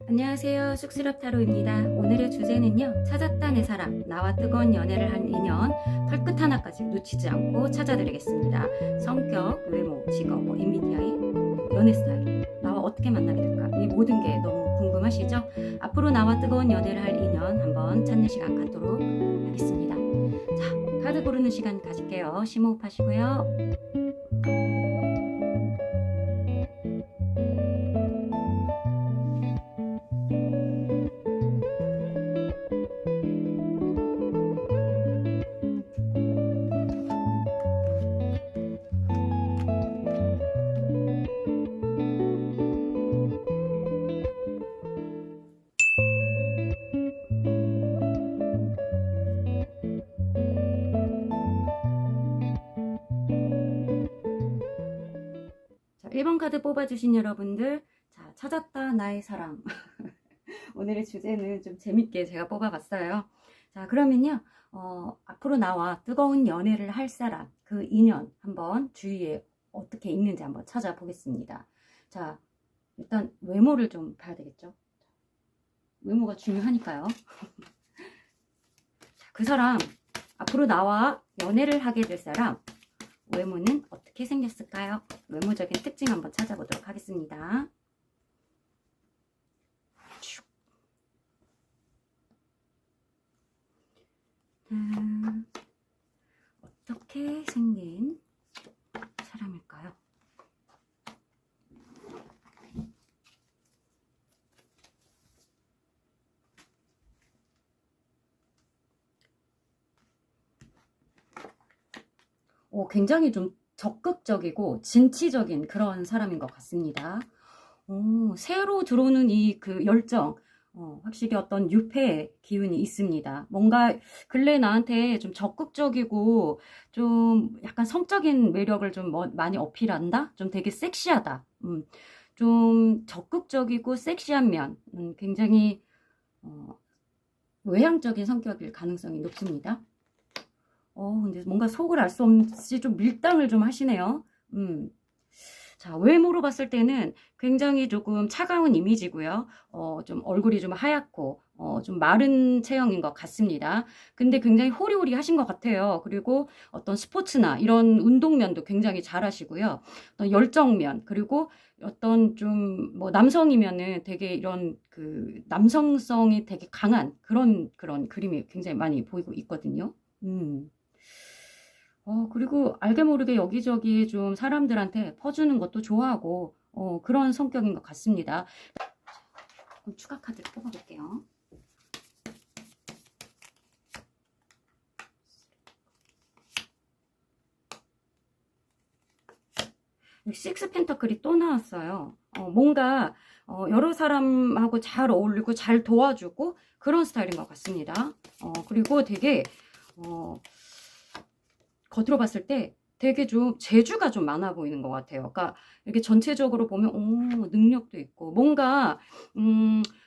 안녕하세요. 쑥스럽 타로입니다. 오늘의 주제는요. 찾았다 내 사람, 나와 뜨거운 연애를 한 인연, 털끝 하나까지 놓치지 않고 찾아드리겠습니다. 성격, 외모, 직업, MBTI, 연애 스타일, 나와 어떻게 만나게 될까? 이 모든 게 너무 궁금하시죠? 앞으로 나와 뜨거운 연애를 할 인연 한번 찾는 시간 갖도록 하겠습니다. 자, 카드 고르는 시간 가질게요. 심호흡하시고요. 자, 1번 카드 뽑아주신 여러분들, 자, 찾았다 나의 사람. 오늘의 주제는 좀 재밌게 제가 뽑아봤어요. 자, 그러면요, 앞으로 나와 뜨거운 연애를 할 사람, 그 인연 한번 주위에 어떻게 있는지 한번 찾아보겠습니다. 자, 일단 외모를 좀 봐야 되겠죠. 외모가 중요하니까요. 자, 그 사람, 앞으로 나와 연애를 하게 될 사람, 외모는 어떻게 생겼을까요? 외모적인 특징 한번 찾아보도록 하겠습니다. 어떻게 생긴 사람일까요? 굉장히 좀 적극적이고 진취적인 그런 사람인 것 같습니다. 새로 들어오는 이 그 열정, 확실히 어떤 유패 기운이 있습니다. 뭔가 근래 나한테 좀 적극적이고 좀 약간 성적인 매력을 좀 많이 어필한다? 좀 되게 섹시하다. 좀 적극적이고 섹시한 면, 굉장히 외향적인 성격일 가능성이 높습니다. 근데 뭔가 속을 알 수 없이 좀 밀당을 좀 하시네요. 자, 외모로 봤을 때는 굉장히 조금 차가운 이미지고요. 좀 얼굴이 좀 하얗고, 좀 마른 체형인 것 같습니다. 근데 굉장히 호리호리 하신 것 같아요. 그리고 어떤 스포츠나 이런 운동면도 굉장히 잘하시고요. 어떤 열정면, 그리고 어떤 좀 뭐 남성이면은 되게 이런 그 남성성이 되게 강한 그런 그림이 굉장히 많이 보이고 있거든요. 그리고 알게 모르게 여기저기 좀 사람들한테 퍼주는 것도 좋아하고, 그런 성격인 것 같습니다. 그럼 추가 카드를 뽑아볼게요. 식스 펜터클이 또 나왔어요. 뭔가, 여러 사람하고 잘 어울리고 잘 도와주고 그런 스타일인 것 같습니다. 그리고 되게, 겉으로 봤을 때 되게 좀 재주가 좀 많아 보이는 것 같아요. 그러니까 이렇게 전체적으로 보면 능력도 있고 뭔가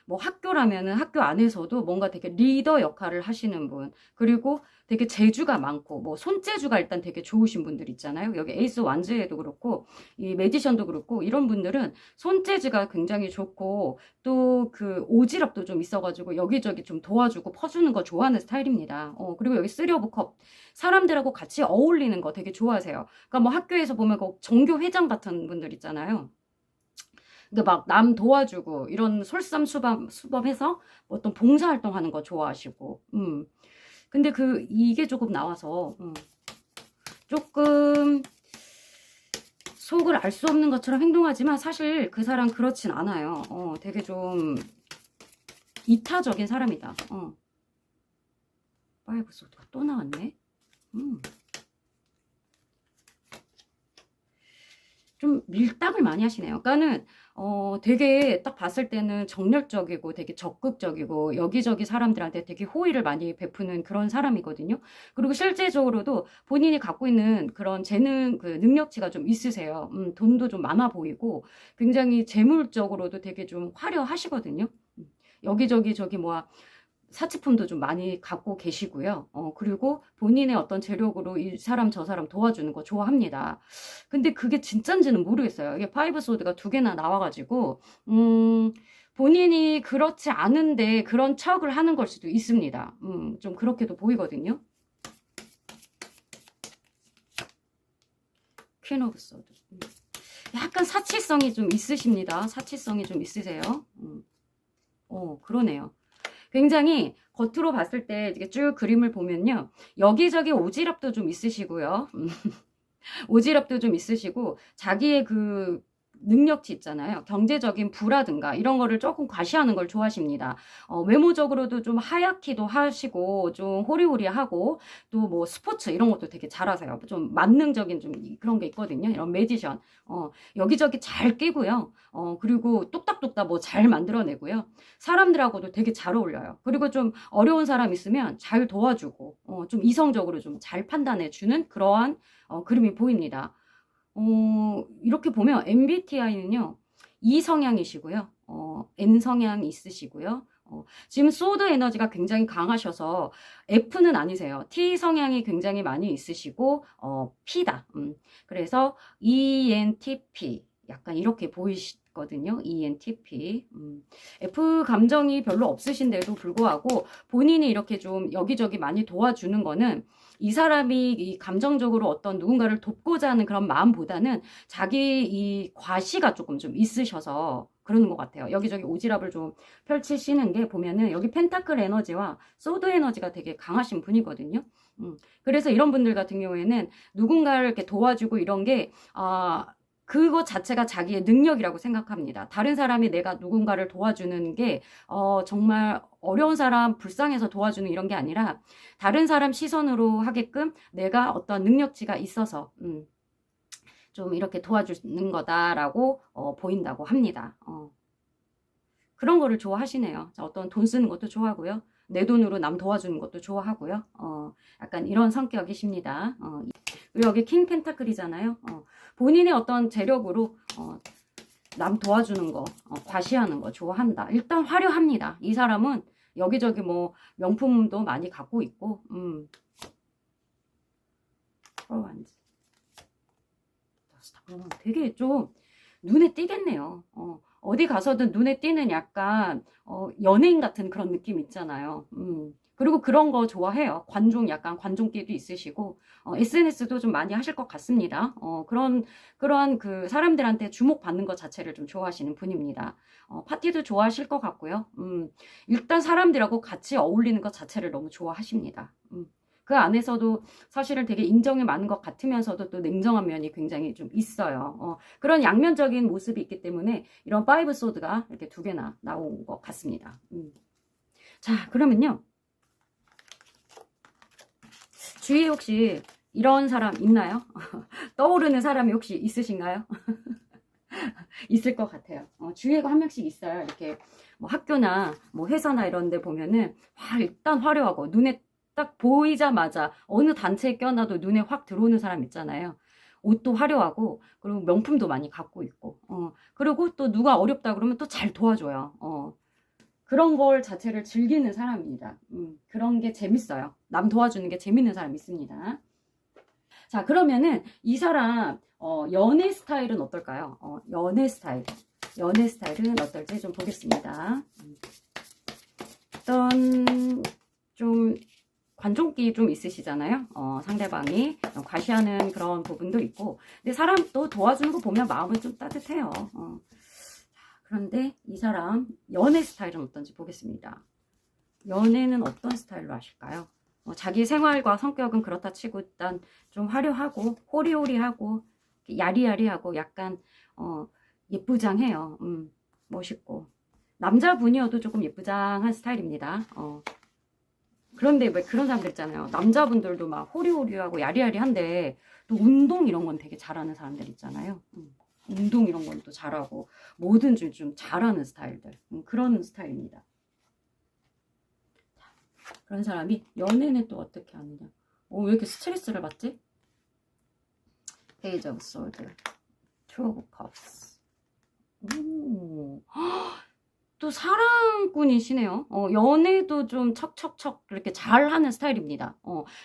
뭐 학교라면은 학교 안에서도 뭔가 되게 리더 역할을 하시는 분, 그리고 되게 재주가 많고 뭐 손재주가 일단 되게 좋으신 분들 있잖아요. 여기 에이스 완즈에도 그렇고 이 매지션도 그렇고 이런 분들은 손재주가 굉장히 좋고 또 그 오지랖도 좀 있어가지고 여기저기 좀 도와주고 퍼주는 거 좋아하는 스타일입니다. 그리고 여기 3 오브 컵, 사람들하고 같이 어울리는 거 되게 좋아하세요. 그러니까 뭐 학교에서 보면 그 전교 회장 같은 분들 있잖아요. 근데 막 남 도와주고 이런 솔선수범해서 어떤 봉사활동 하는 거 좋아하시고, 근데 이게 조금 나와서, 조금 속을 알 수 없는 것처럼 행동하지만 사실 그 사람 그렇진 않아요. 되게 좀 이타적인 사람이다. 파이브 소드가 또 나왔네. 좀 밀당을 많이 하시네요. 그러니까는 되게 딱 봤을 때는 정열적이고 되게 적극적이고 여기저기 사람들한테 되게 호의를 많이 베푸는 그런 사람이거든요. 그리고 실제적으로도 본인이 갖고 있는 그런 재능, 그 능력치가 좀 있으세요. 돈도 좀 많아 보이고 굉장히 재물적으로도 되게 좀 화려하시거든요. 여기저기 저기 뭐야 사치품도 좀 많이 갖고 계시고요. 그리고 본인의 어떤 재력으로 이 사람 저 사람 도와주는 거 좋아합니다. 근데 그게 진짠지는 모르겠어요. 이게 파이브 소드가 2개나 나와가지고 본인이 그렇지 않은데 그런 척을 하는 걸 수도 있습니다. 좀 그렇게도 보이거든요. 퀸 오브 소드. 약간 사치성이 좀 있으십니다. 사치성이 좀 있으세요. 그러네요. 굉장히 겉으로 봤을 때 이렇게 쭉 그림을 보면요. 여기저기 오지랖도 좀 있으시고요. 오지랖도 좀 있으시고 자기의 그 능력치 있잖아요. 경제적인 부라든가 이런 거를 조금 과시하는 걸 좋아하십니다. 외모적으로도 좀 하얗기도 하시고 좀 호리호리하고 또 뭐 스포츠 이런 것도 되게 잘하세요. 좀 만능적인 좀 그런 게 있거든요. 이런 매지션. 여기저기 잘 끼고요. 그리고 뚝딱뚝딱 뭐 잘 만들어내고요. 사람들하고도 되게 잘 어울려요. 그리고 좀 어려운 사람 있으면 잘 도와주고 좀 이성적으로 좀 잘 판단해주는 그러한 그림이 보입니다. 이렇게 보면 MBTI는요, E 성향이시고요, N 성향이 있으시고요, 지금 소드 에너지가 굉장히 강하셔서 F는 아니세요. T 성향이 굉장히 많이 있으시고, P다. 그래서 ENTP. 약간 이렇게 보이시거든요. ENTP. F 감정이 별로 없으신데도 불구하고 본인이 이렇게 좀 여기저기 많이 도와주는 거는 이 사람이 이 감정적으로 어떤 누군가를 돕고자 하는 그런 마음보다는 자기 이 과시가 조금 좀 있으셔서 그러는 것 같아요. 여기저기 오지랖을 좀 펼치시는 게 보면은 여기 펜타클 에너지와 소드 에너지가 되게 강하신 분이거든요. 그래서 이런 분들 같은 경우에는 누군가를 이렇게 도와주고 이런 게, 그것 자체가 자기의 능력이라고 생각합니다. 다른 사람이 내가 누군가를 도와주는 게 정말 어려운 사람 불쌍해서 도와주는 이런 게 아니라 다른 사람 시선으로 하게끔 내가 어떤 능력치가 있어서 좀 이렇게 도와주는 거다라고 보인다고 합니다. 그런 거를 좋아하시네요. 어떤 돈 쓰는 것도 좋아하고요. 내 돈으로 남 도와주는 것도 좋아하고요. 약간 이런 성격이십니다. 그리고 여기 킹 펜타클이잖아요. 본인의 어떤 재력으로 남 도와주는 거, 과시하는 거 좋아한다. 일단 화려합니다. 이 사람은 여기저기 뭐 명품도 많이 갖고 있고, 되게 좀 눈에 띄겠네요. 어디 가서든 눈에 띄는 약간 연예인 같은 그런 느낌 있잖아요. 그리고 그런 거 좋아해요. 약간 관종기도 있으시고 SNS도 좀 많이 하실 것 같습니다. 그런 그 사람들한테 주목받는 것 자체를 좀 좋아하시는 분입니다. 파티도 좋아하실 것 같고요. 일단 사람들하고 같이 어울리는 것 자체를 너무 좋아하십니다. 그 안에서도 사실은 되게 인정이 많은 것 같으면서도 또 냉정한 면이 굉장히 좀 있어요. 그런 양면적인 모습이 있기 때문에 이런 파이브 소드가 이렇게 두 개나 나온 것 같습니다. 자, 그러면요. 주위에 혹시 이런 사람 있나요? 떠오르는 사람이 혹시 있으신가요? 있을 것 같아요. 주위에 한 명씩 있어요. 이렇게 뭐 학교나 뭐 회사나 이런 데 보면은 일단 화려하고 눈에 딱 보이자마자 어느 단체에 껴놔도 눈에 확 들어오는 사람 있잖아요. 옷도 화려하고 그리고 명품도 많이 갖고 있고 그리고 또 누가 어렵다 그러면 또 잘 도와줘요. 그런 걸 자체를 즐기는 사람입니다. 그런 게 재밌어요. 남 도와주는 게 재밌는 사람 있습니다. 자, 그러면은 이 사람 연애 스타일은 어떨까요? 연애 스타일은 어떨지 좀 보겠습니다. 어떤 좀 관종기 좀 있으시잖아요. 상대방이 과시하는 그런 부분도 있고, 근데 사람 또 도와주는 거 보면 마음은 좀 따뜻해요. 그런데 이 사람 연애 스타일은 어떤지 보겠습니다. 연애는 어떤 스타일로 하실까요? 자기 생활과 성격은 그렇다 치고 일단 좀 화려하고 호리호리하고 야리야리하고 약간 예쁘장해요. 멋있고 남자분이어도 조금 예쁘장한 스타일입니다. 그런데 왜 그런 사람들 있잖아요. 남자분들도 막 호리호리하고 야리야리한데 또 운동 이런 건 되게 잘하는 사람들 있잖아요. 운동 이런 건 또 잘하고 뭐든지 좀 잘하는 스타일들, 그런 스타일입니다. 그런 사람이 연애는 또 어떻게 하느냐. 왜 이렇게 스트레스를 받지? 페이지 오브 소드, 투 오브 컵스. 또 사랑꾼이시네요. 연애도 좀 척척척 이렇게 잘하는 스타일입니다.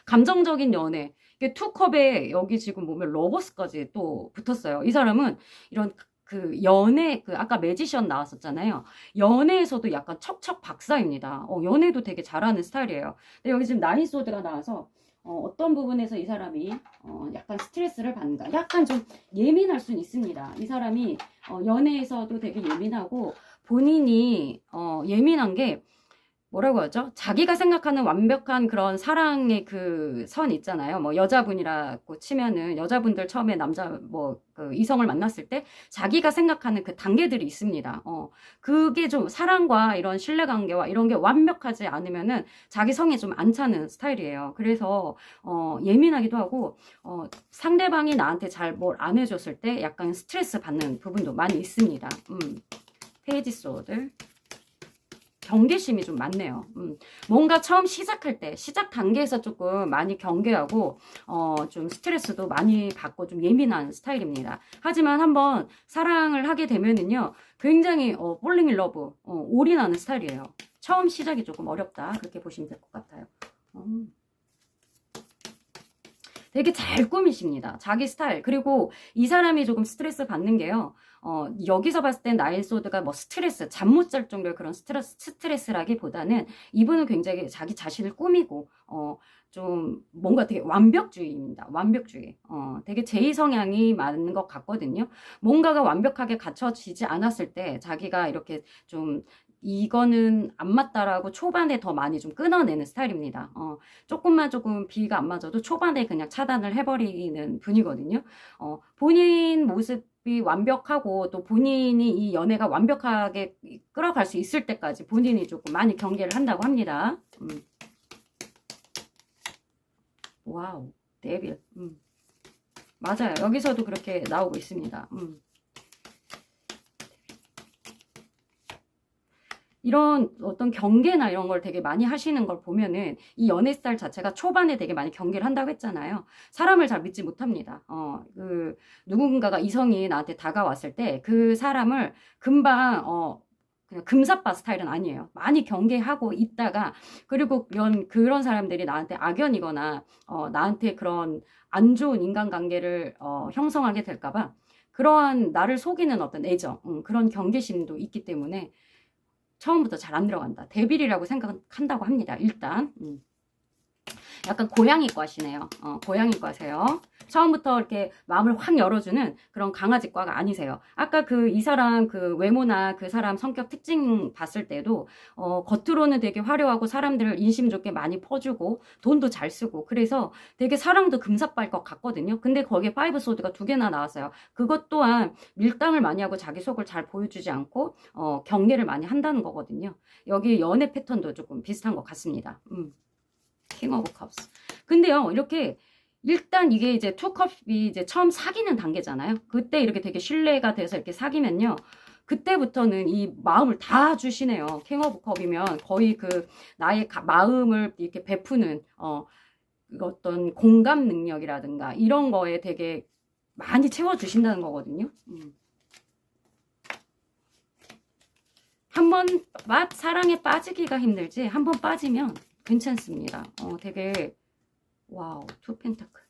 감정적인 연애. 이게 투컵에 여기 지금 보면 러버스까지 또 붙었어요. 이 사람은 이런 그 연애, 그 아까 매지션 나왔었잖아요. 연애에서도 약간 척척 박사입니다. 연애도 되게 잘하는 스타일이에요. 근데 여기 지금 나인 소드가 나와서 어떤 부분에서 이 사람이 약간 스트레스를 받는가, 약간 좀 예민할 수는 있습니다. 이 사람이 연애에서도 되게 예민하고, 본인이 예민한 게 뭐라고 하죠? 자기가 생각하는 완벽한 그런 사랑의 그 선 있잖아요. 뭐 여자분이라고 치면은 여자분들 처음에 남자 뭐 그 이성을 만났을 때 자기가 생각하는 그 단계들이 있습니다. 그게 좀 사랑과 이런 신뢰관계와 이런 게 완벽하지 않으면은 자기 성에 좀 안 차는 스타일이에요. 그래서 예민하기도 하고 상대방이 나한테 잘 뭘 안 해줬을 때 약간 스트레스 받는 부분도 많이 있습니다. 페이지 소드. 경계심이 좀 많네요. 뭔가 처음 시작할 때, 시작 단계에서 조금 많이 경계하고, 좀 스트레스도 많이 받고 좀 예민한 스타일입니다. 하지만 한번 사랑을 하게 되면은요, 굉장히, 폴링 인 러브, 올인하는 스타일이에요. 처음 시작이 조금 어렵다. 그렇게 보시면 될 것 같아요. 되게 잘 꾸미십니다. 자기 스타일. 그리고 이 사람이 조금 스트레스 받는 게요. 여기서 봤을 땐 나인소드가 뭐 스트레스, 잠 못 잘 정도의 그런 스트레스라기보다는 이분은 굉장히 자기 자신을 꾸미고, 좀 뭔가 되게 완벽주의입니다. 완벽주의. 되게 제이 성향이 많은 것 같거든요. 뭔가가 완벽하게 갖춰지지 않았을 때 자기가 이렇게 좀 이거는 안 맞다라고 초반에 더 많이 좀 끊어내는 스타일입니다. 조금 비가 안 맞아도 초반에 그냥 차단을 해버리는 분이거든요. 본인 모습이 완벽하고 또 본인이 이 연애가 완벽하게 끌어갈 수 있을 때까지 본인이 조금 많이 경계를 한다고 합니다. 와우, 데빌. 맞아요. 여기서도 그렇게 나오고 있습니다. 이런 어떤 경계나 이런 걸 되게 많이 하시는 걸 보면은 이 연애 스타일 자체가 초반에 되게 많이 경계를 한다고 했잖아요. 사람을 잘 믿지 못합니다. 누군가가 이성이 나한테 다가왔을 때 그 사람을 금방 그냥 금사빠 스타일은 아니에요. 많이 경계하고 있다가, 그리고 그런 사람들이 나한테 악연이거나 나한테 그런 안 좋은 인간관계를 형성하게 될까봐 그러한 나를 속이는 어떤 애정, 그런 경계심도 있기 때문에 처음부터 잘 안 들어간다. 데빌이라고 생각한다고 합니다. 일단 약간 고양이과시네요. 고양이과세요. 처음부터 이렇게 마음을 확 열어주는 그런 강아지과가 아니세요. 아까 이 사람 그 외모나 그 사람 성격 특징 봤을 때도 겉으로는 되게 화려하고 사람들을 인심 좋게 많이 퍼주고 돈도 잘 쓰고 그래서 되게 사랑도 금사빠일 것 같거든요. 근데 거기에 파이브 소드가 2개나 나왔어요. 그것 또한 밀당을 많이 하고 자기 속을 잘 보여주지 않고 경계를 많이 한다는 거거든요. 여기 연애 패턴도 조금 비슷한 것 같습니다. 킹 오브 컵스. 근데요, 이렇게 일단 이게 이제 투컵이 이제 처음 사귀는 단계잖아요. 그때 이렇게 되게 신뢰가 돼서 이렇게 사귀면요. 그때부터는 이 마음을 다 주시네요. 킹 오브 컵이면 거의 나의 마음을 이렇게 베푸는 어떤 공감 능력이라든가 이런 거에 되게 많이 채워주신다는 거거든요. 한번 사랑에 빠지기가 힘들지 한번 빠지면 괜찮습니다. 되게 와우, 2 펜타클.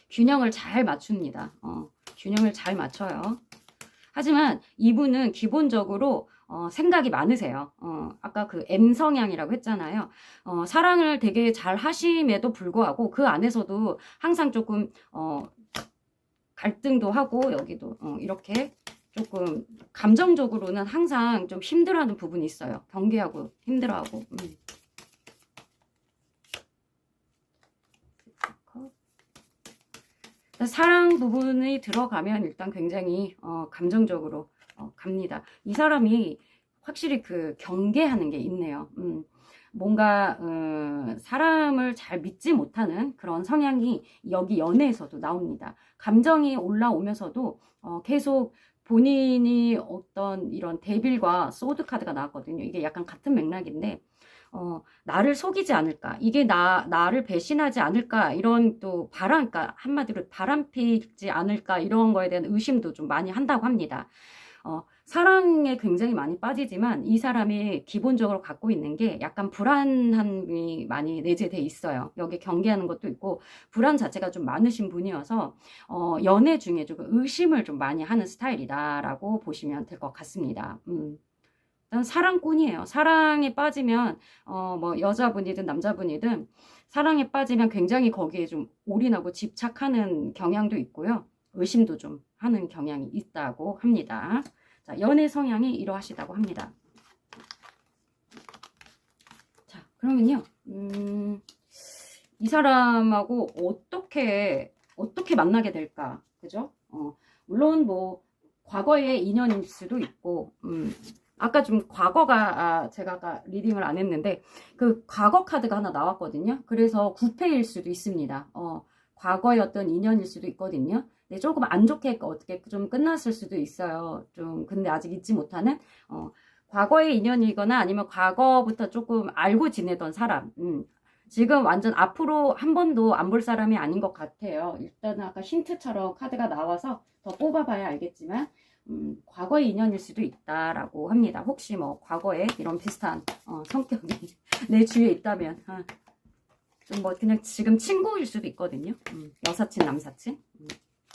균형을 잘 맞춥니다. 균형을 잘 맞춰요. 하지만 이분은 기본적으로 생각이 많으세요. 아까 M 성향이라고 했잖아요. 사랑을 되게 잘 하심에도 불구하고 그 안에서도 항상 조금 갈등도 하고 여기도 이렇게 조금 감정적으로는 항상 좀 힘들어하는 부분이 있어요. 경계하고 힘들어하고. 사랑 부분이 들어가면 일단 굉장히 감정적으로 갑니다. 이 사람이 확실히 경계하는 게 있네요. 뭔가 사람을 잘 믿지 못하는 그런 성향이 여기 연애에서도 나옵니다. 감정이 올라오면서도 계속 본인이 어떤 이런 데빌과 소드 카드가 나왔거든요. 이게 약간 같은 맥락인데 나를 속이지 않을까, 이게 나를 배신하지 않을까, 이런 또 그러니까 한마디로 바람 피지 않을까, 이런 거에 대한 의심도 좀 많이 한다고 합니다. 사랑에 굉장히 많이 빠지지만 이 사람이 기본적으로 갖고 있는 게 약간 불안함이 많이 내재돼 있어요. 여기 경계하는 것도 있고 불안 자체가 좀 많으신 분이어서 연애 중에 좀 의심을 좀 많이 하는 스타일이다라고 보시면 될 것 같습니다. 일단 사랑꾼이에요. 사랑에 빠지면 뭐 여자분이든 남자분이든 사랑에 빠지면 굉장히 거기에 좀 올인하고 집착하는 경향도 있고요. 의심도 좀 하는 경향이 있다고 합니다. 자, 연애 성향이 이러하시다고 합니다. 자, 그러면요. 이 사람하고 어떻게 만나게 될까? 그죠? 물론 뭐 과거의 인연일 수도 있고 아까 좀 과거가 제가 아까 리딩을 안 했는데 그 과거 카드가 하나 나왔거든요. 그래서 구패일 수도 있습니다. 과거의 어떤 인연일 수도 있거든요. 네, 조금 안 좋게 어떻게 좀 끝났을 수도 있어요. 좀 근데 아직 잊지 못하는 과거의 인연이거나 아니면 과거부터 조금 알고 지내던 사람. 지금 완전 앞으로 한 번도 안 볼 사람이 아닌 것 같아요. 일단은 아까 힌트처럼 카드가 나와서 더 뽑아봐야 알겠지만 과거의 인연일 수도 있다라고 합니다. 혹시 뭐 과거에 이런 비슷한 성격이 내 주위에 있다면 좀 뭐 그냥 지금 친구일 수도 있거든요. 여사친, 남사친.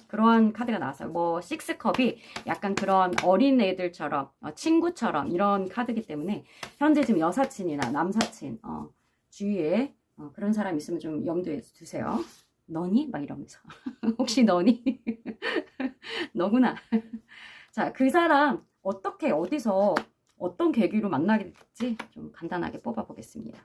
그러한 카드가 나왔어요. 뭐 식스컵이 약간 그런 어린 애들처럼 친구처럼 이런 카드이기 때문에 현재 지금 여사친이나 남사친 주위에 그런 사람 있으면 좀 염두에 두세요. 너니? 막 이러면서 혹시 너니? 너구나. 자, 그 사람 어떻게 어디서 어떤 계기로 만나게 될지 좀 간단하게 뽑아보겠습니다.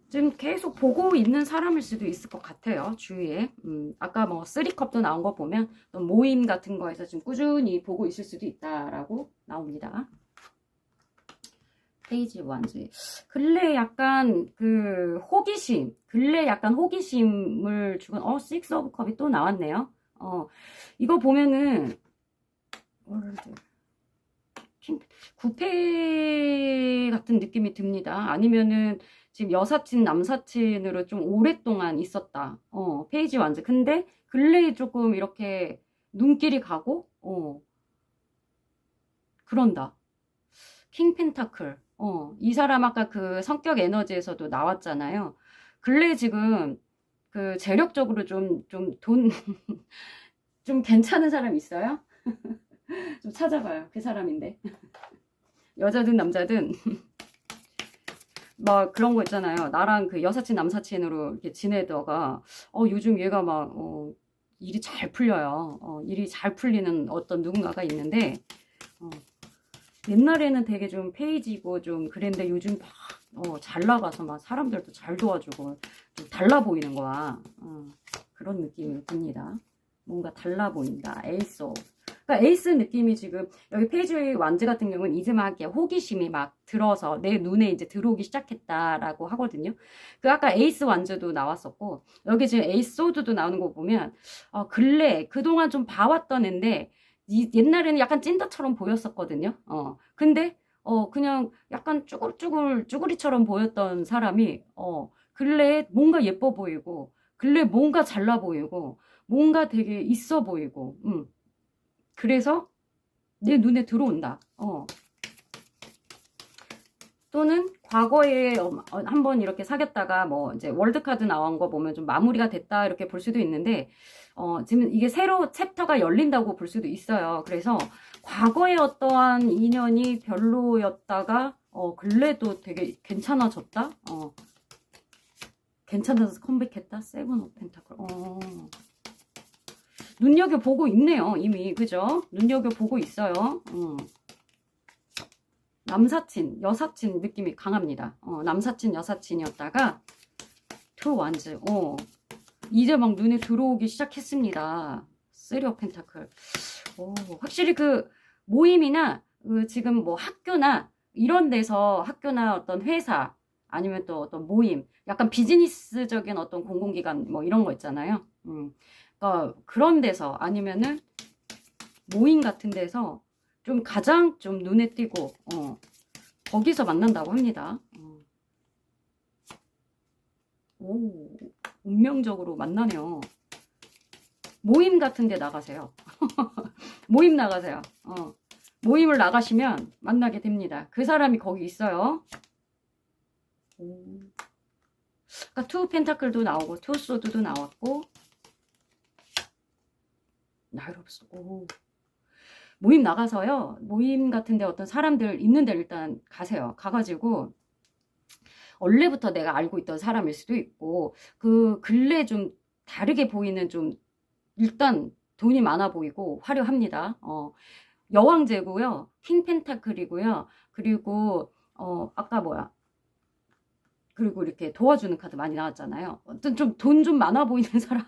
지금 계속 보고 있는 사람일 수도 있을 것 같아요. 주위에. 아까 뭐 3컵도 나온 거 보면 또 모임 같은 거에서 지금 꾸준히 보고 있을 수도 있다라고 나옵니다. 페이지 원즈. 근래 약간 그 호기심, 근래 약간 호기심을 주고 식스 오브 컵이 또 나왔네요. 이거 보면은 구패 같은 느낌이 듭니다. 아니면은 지금 여사친, 남사친으로 좀 오랫동안 있었다. 페이지 완전. 근데 근래에 조금 이렇게 눈길이 가고, 그런다. 킹 펜타클. 이 사람 아까 그 성격 에너지에서도 나왔잖아요. 근래 지금 그 재력적으로 좀 좀 괜찮은 사람 있어요? 좀 찾아봐요. 그 사람인데. 여자든 남자든. 막 그런 거 있잖아요. 나랑 그 여사친 남사친으로 이렇게 지내다가 요즘 얘가 막 일이 잘 풀려요. 일이 잘 풀리는 어떤 누군가가 있는데 옛날에는 되게 좀 페이지고 좀 그랬는데 요즘 막 잘 나가서 막 사람들도 잘 도와주고 좀 달라 보이는 거야. 그런 느낌이 듭니다. 뭔가 달라 보인다. 에이스 오브. 그러니까 에이스 느낌이 지금 여기 페이지 완즈 같은 경우는 이제 막 호기심이 막 들어서 내 눈에 이제 들어오기 시작했다라고 하거든요. 그 아까 에이스 완즈도 나왔었고 여기 지금 에이스 소드도 나오는 거 보면 근래 그동안 좀 봐왔던 앤데 옛날에는 약간 찐따처럼 보였었거든요. 근데 그냥 약간 쭈구리처럼 보였던 사람이 근래에 뭔가 예뻐 보이고 근래 뭔가 잘나 보이고 뭔가 되게 있어 보이고 그래서 내 눈에 들어온다. 또는 과거에 한번 이렇게 사귀었다가 뭐 이제 월드카드 나온 거 보면 좀 마무리가 됐다 이렇게 볼 수도 있는데 지금 이게 새로 챕터가 열린다고 볼 수도 있어요. 그래서 과거에 어떠한 인연이 별로였다가 근래도 되게 괜찮아졌다. 괜찮아서 컴백했다. 세븐 오브 펜타클. 눈여겨보고 있네요. 이미. 그죠? 눈여겨보고 있어요. 남사친, 여사친 느낌이 강합니다. 남사친, 여사친이었다가 투 완즈. 이제 막 눈에 들어오기 시작했습니다. 쓰리 오브 펜타클. 확실히 그 모임이나 지금 뭐 학교나 이런 데서 학교나 어떤 회사 아니면 또 어떤 모임 약간 비즈니스적인 어떤 공공기관 뭐 이런 거 있잖아요. 그러니까 그런 데서 아니면은 모임 같은 데서 좀 가장 좀 눈에 띄고 거기서 만난다고 합니다. 오, 운명적으로 만나네요. 모임 같은 데 나가세요. 모임 나가세요. 모임을 나가시면 만나게 됩니다. 그 사람이 거기 있어요. 그러니까 투 펜타클도 나오고 투 소드도 나왔고 나이롭스. 모임 나가서요. 모임 같은데 어떤 사람들 있는 데 일단 가세요. 가가지고 원래부터 내가 알고 있던 사람일 수도 있고 그 근래 좀 다르게 보이는 좀 일단 돈이 많아 보이고 화려합니다. 여왕제고요. 킹 펜타클이고요. 그리고 아까 뭐야? 그리고 이렇게 도와주는 카드 많이 나왔잖아요. 어떤 좀 돈 좀 많아 보이는 사람.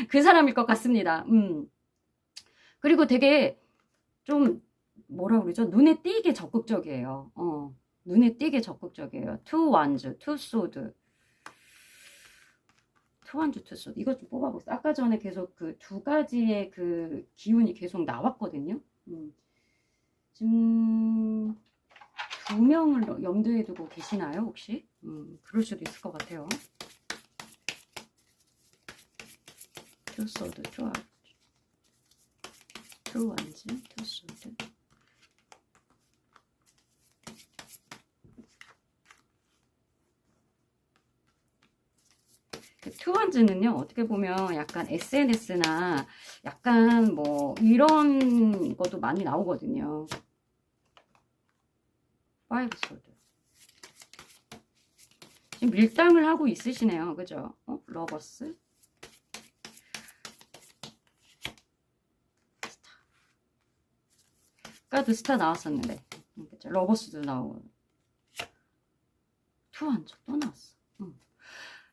그 사람일 것 같습니다. 그리고 되게 좀 뭐라 그러죠? 눈에 띄게 적극적이에요. 눈에 띄게 적극적이에요. 투 완즈, 투 소드. 투 완즈, 투 소드. 이것 좀 뽑아보세요. 아까 전에 계속 그 두 가지의 그 기운이 계속 나왔거든요. 지금 두 명을 염두에 두고 계시나요, 혹시? 그럴 수도 있을 것 같아요. 투 소드, 투 완즈. 투 완즈, 투 소드. 투 완즈는요, 어떻게 보면 약간 SNS나 약간 뭐 이런 것도 많이 나오거든요. 파이브 소드. 지금 밀당을 하고 있으시네요. 그죠? 러버스. 아까도 스타 나왔었는데. 그쵸? 러버스도 나오고. 투 완즈 또 나왔어.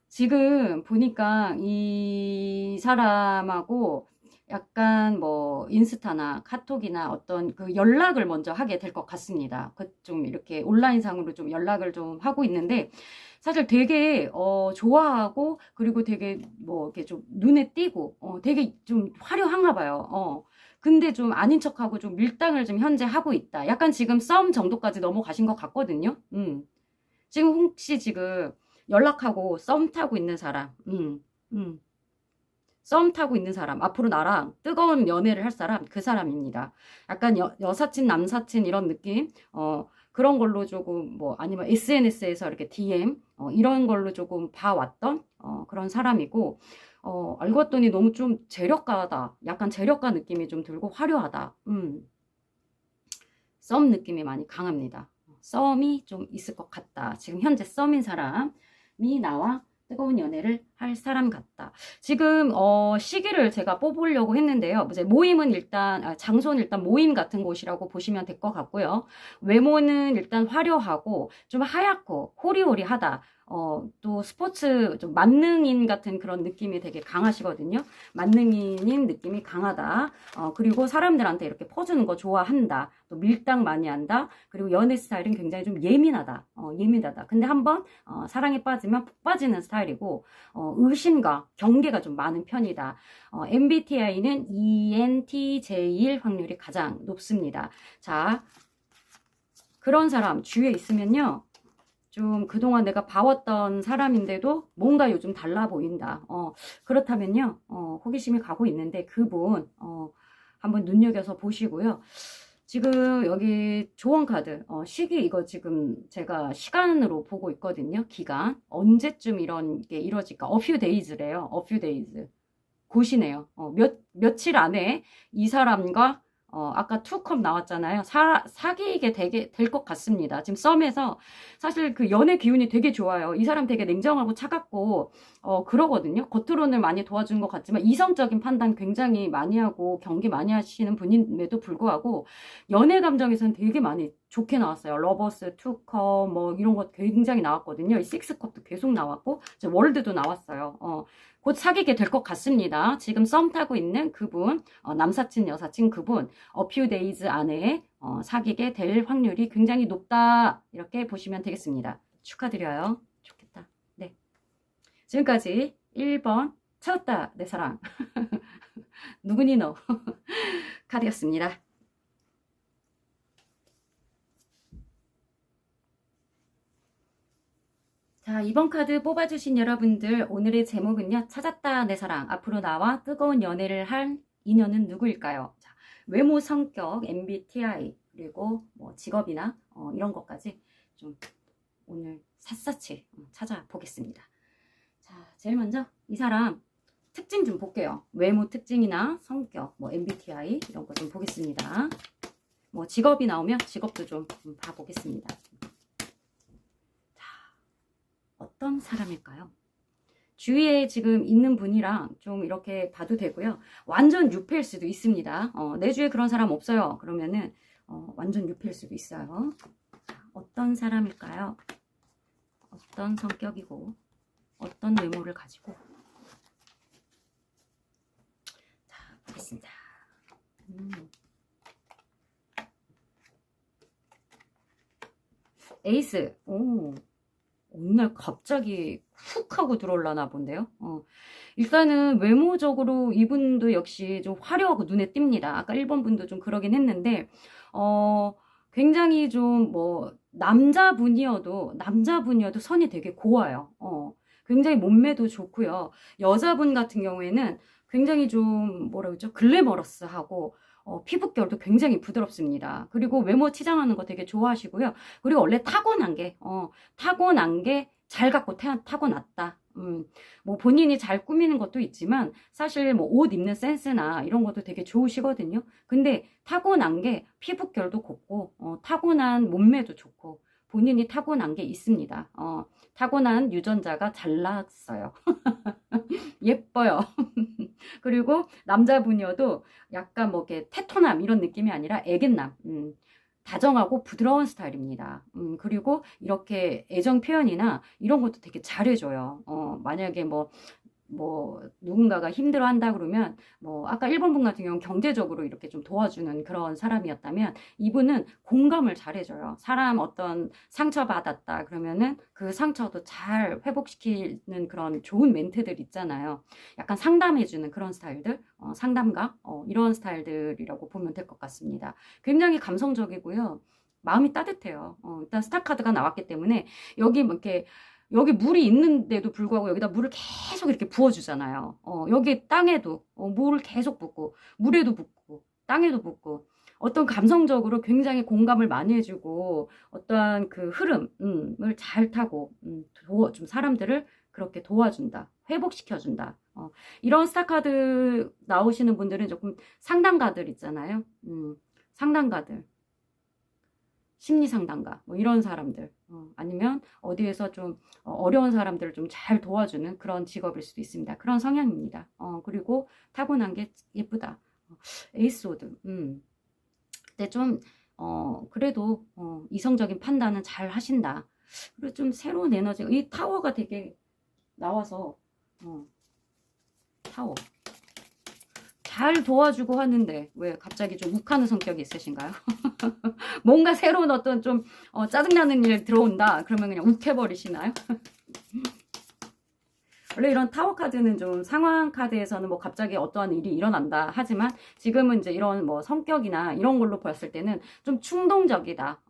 지금 보니까 이 사람하고 약간 뭐 인스타나 카톡이나 어떤 그 연락을 먼저 하게 될 것 같습니다. 그 좀 이렇게 온라인상으로 좀 연락을 좀 하고 있는데 사실 되게 좋아하고 그리고 되게 뭐 이렇게 좀 눈에 띄고 되게 좀 화려한가 봐요. 근데 좀 아닌 척하고 좀 밀당을 좀 현재 하고 있다. 약간 지금 썸 정도까지 넘어가신 것 같거든요. 지금 혹시 지금 연락하고 썸 타고 있는 사람, 썸 타고 있는 사람, 앞으로 나랑 뜨거운 연애를 할 사람, 그 사람입니다. 약간 여사친, 남사친 이런 느낌, 그런 걸로 조금 뭐 아니면 SNS에서 이렇게 DM 이런 걸로 조금 봐왔던 그런 사람이고, 알고 봤더니 너무 좀 재력가다, 약간 재력가 느낌이 좀 들고 화려하다. 썸 느낌이 많이 강합니다. 썸이 좀 있을 것 같다. 지금 현재 썸인 사람이 나와 뜨거운 연애를 할 사람 같다. 지금 시기를 제가 뽑으려고 했는데요. 이제 모임은 일단 장소는 일단 모임 같은 곳이라고 보시면 될 것 같고요. 외모는 일단 화려하고 좀 하얗고 호리호리하다. 또 스포츠 좀 만능인 같은 그런 느낌이 되게 강하시거든요. 만능인인 느낌이 강하다. 그리고 사람들한테 이렇게 퍼주는 거 좋아한다. 또 밀당 많이 한다. 그리고 연애 스타일은 굉장히 좀 예민하다. 예민하다. 근데 한번 사랑에 빠지면 푹 빠지는 스타일이고 의심과 경계가 좀 많은 편이다. MBTI는 ENTJ일 확률이 가장 높습니다. 자, 그런 사람 주위에 있으면요. 좀 그동안 내가 봐왔던 사람인데도 뭔가 요즘 달라 보인다. 그렇다면요. 호기심이 가고 있는데 그분 한번 눈여겨서 보시고요. 지금 여기 조언 카드 시기 이거 지금 제가 시간으로 보고 있거든요. 기간 언제쯤 이런 게 이루어질까? A few days래요. A few days. 곧이네요. 며칠 안에 이 사람과 아까 투컵 나왔잖아요. 사귀게 될 것 같습니다. 지금 썸에서 사실 그 연애 기운이 되게 좋아요. 이 사람 되게 냉정하고 차갑고 그러거든요. 겉으로는 많이 도와주는 것 같지만 이성적인 판단 굉장히 많이 하고 경계 많이 하시는 분임에도 불구하고 연애 감정에서는 되게 많이 좋게 나왔어요. 러버스, 투컵 뭐 이런 거 굉장히 나왔거든요. 이 식스컵도 계속 나왔고 이제 월드도 나왔어요. 곧 사귀게 될 것 같습니다. 지금 썸 타고 있는 그분, 남사친, 여사친 그분, a few days 안에 사귀게 될 확률이 굉장히 높다. 이렇게 보시면 되겠습니다. 축하드려요. 좋겠다. 네. 지금까지 1번 찾았다 내 사랑. 누구니 너. 카드였습니다. 자, 이번 카드 뽑아주신 여러분들 오늘의 제목은요. 찾았다 내 사랑. 앞으로 나와 뜨거운 연애를 할 인연은 누구일까요? 자, 외모, 성격, MBTI, 그리고 뭐 직업이나 이런 것까지 좀 오늘 샅샅이 찾아보겠습니다. 자, 제일 먼저 이 사람 특징 좀 볼게요. 외모 특징이나 성격, 뭐 MBTI 이런 거 좀 보겠습니다. 뭐 직업이 나오면 직업도 좀 봐보겠습니다. 자, 어떤 사람일까요? 주위에 지금 있는 분이랑 좀 이렇게 봐도 되고요. 완전 유패일 수도 있습니다. 내 주위에 그런 사람 없어요. 그러면은 완전 유패일 수도 있어요. 자, 어떤 사람일까요? 어떤 성격이고 어떤 외모를 가지고. 자, 보겠습니다. 에이스. 오, 오늘 갑자기 훅 하고 들어올라나 본데요. 일단은 외모적으로 이분도 역시 좀 화려하고 눈에 띕니다. 아까 1번 분도 좀 그러긴 했는데 굉장히 좀 뭐 남자분이어도 선이 되게 고와요. 굉장히 몸매도 좋고요. 여자분 같은 경우에는 굉장히 좀 뭐라 그러죠? 글래머러스하고 피부결도 굉장히 부드럽습니다. 그리고 외모 치장하는 거 되게 좋아하시고요. 그리고 원래 타고난 게 잘 갖고 타고났다. 뭐 본인이 잘 꾸미는 것도 있지만 사실 뭐 옷 입는 센스나 이런 것도 되게 좋으시거든요. 근데 타고난 게 피부결도 곱고 타고난 몸매도 좋고 본인이 타고난 게 있습니다. 타고난 유전자가 잘났어요. 예뻐요. 그리고 남자분이어도 약간 뭐 이렇게 테토남 이런 느낌이 아니라 애견남. 다정하고 부드러운 스타일입니다. 그리고 이렇게 애정 표현이나 이런 것도 되게 잘해줘요. 만약에 뭐 누군가가 힘들어 한다 그러면 뭐 아까 1번 분 같은 경우는 경제적으로 이렇게 좀 도와주는 그런 사람이었다면 이분은 공감을 잘 해줘요. 사람 어떤 상처 받았다 그러면은 그 상처도 잘 회복시키는 그런 좋은 멘트들 있잖아요. 약간 상담해주는 그런 스타일들, 상담가 이런 스타일들이라고 보면 될 것 같습니다. 굉장히 감성적이고요. 마음이 따뜻해요. 일단 스타카드가 나왔기 때문에 여기 뭐 이렇게 여기 물이 있는데도 불구하고 여기다 물을 계속 이렇게 부어주잖아요. 여기 땅에도 물을 계속 붓고 물에도 붓고 땅에도 붓고 어떤 감성적으로 굉장히 공감을 많이 해주고 어떠한 그 흐름을 잘 타고 좀 사람들을 그렇게 도와준다. 회복시켜준다. 이런 스타카드 나오시는 분들은 조금 상담가들 있잖아요. 상담가들. 심리상담가 뭐 이런 사람들 아니면 어디에서 좀 어려운 사람들을 좀 잘 도와주는 그런 직업일 수도 있습니다. 그런 성향입니다. 그리고 타고난 게 예쁘다. 에이스 오드. 근데 좀 그래도 이성적인 판단은 잘 하신다. 그리고 좀 새로운 에너지. 이 타워가 되게 나와서 타워 잘 도와주고 하는데 왜 갑자기 좀 욱하는 성격이 있으신가요? 뭔가 새로운 어떤 좀 짜증나는 일 들어온다 그러면 그냥 욱해버리시나요? 원래 이런 타워 카드는 좀 상황 카드에서는 뭐 갑자기 어떠한 일이 일어난다 하지만 지금은 이제 이런 뭐 성격이나 이런 걸로 봤을 때는 좀 충동적이다.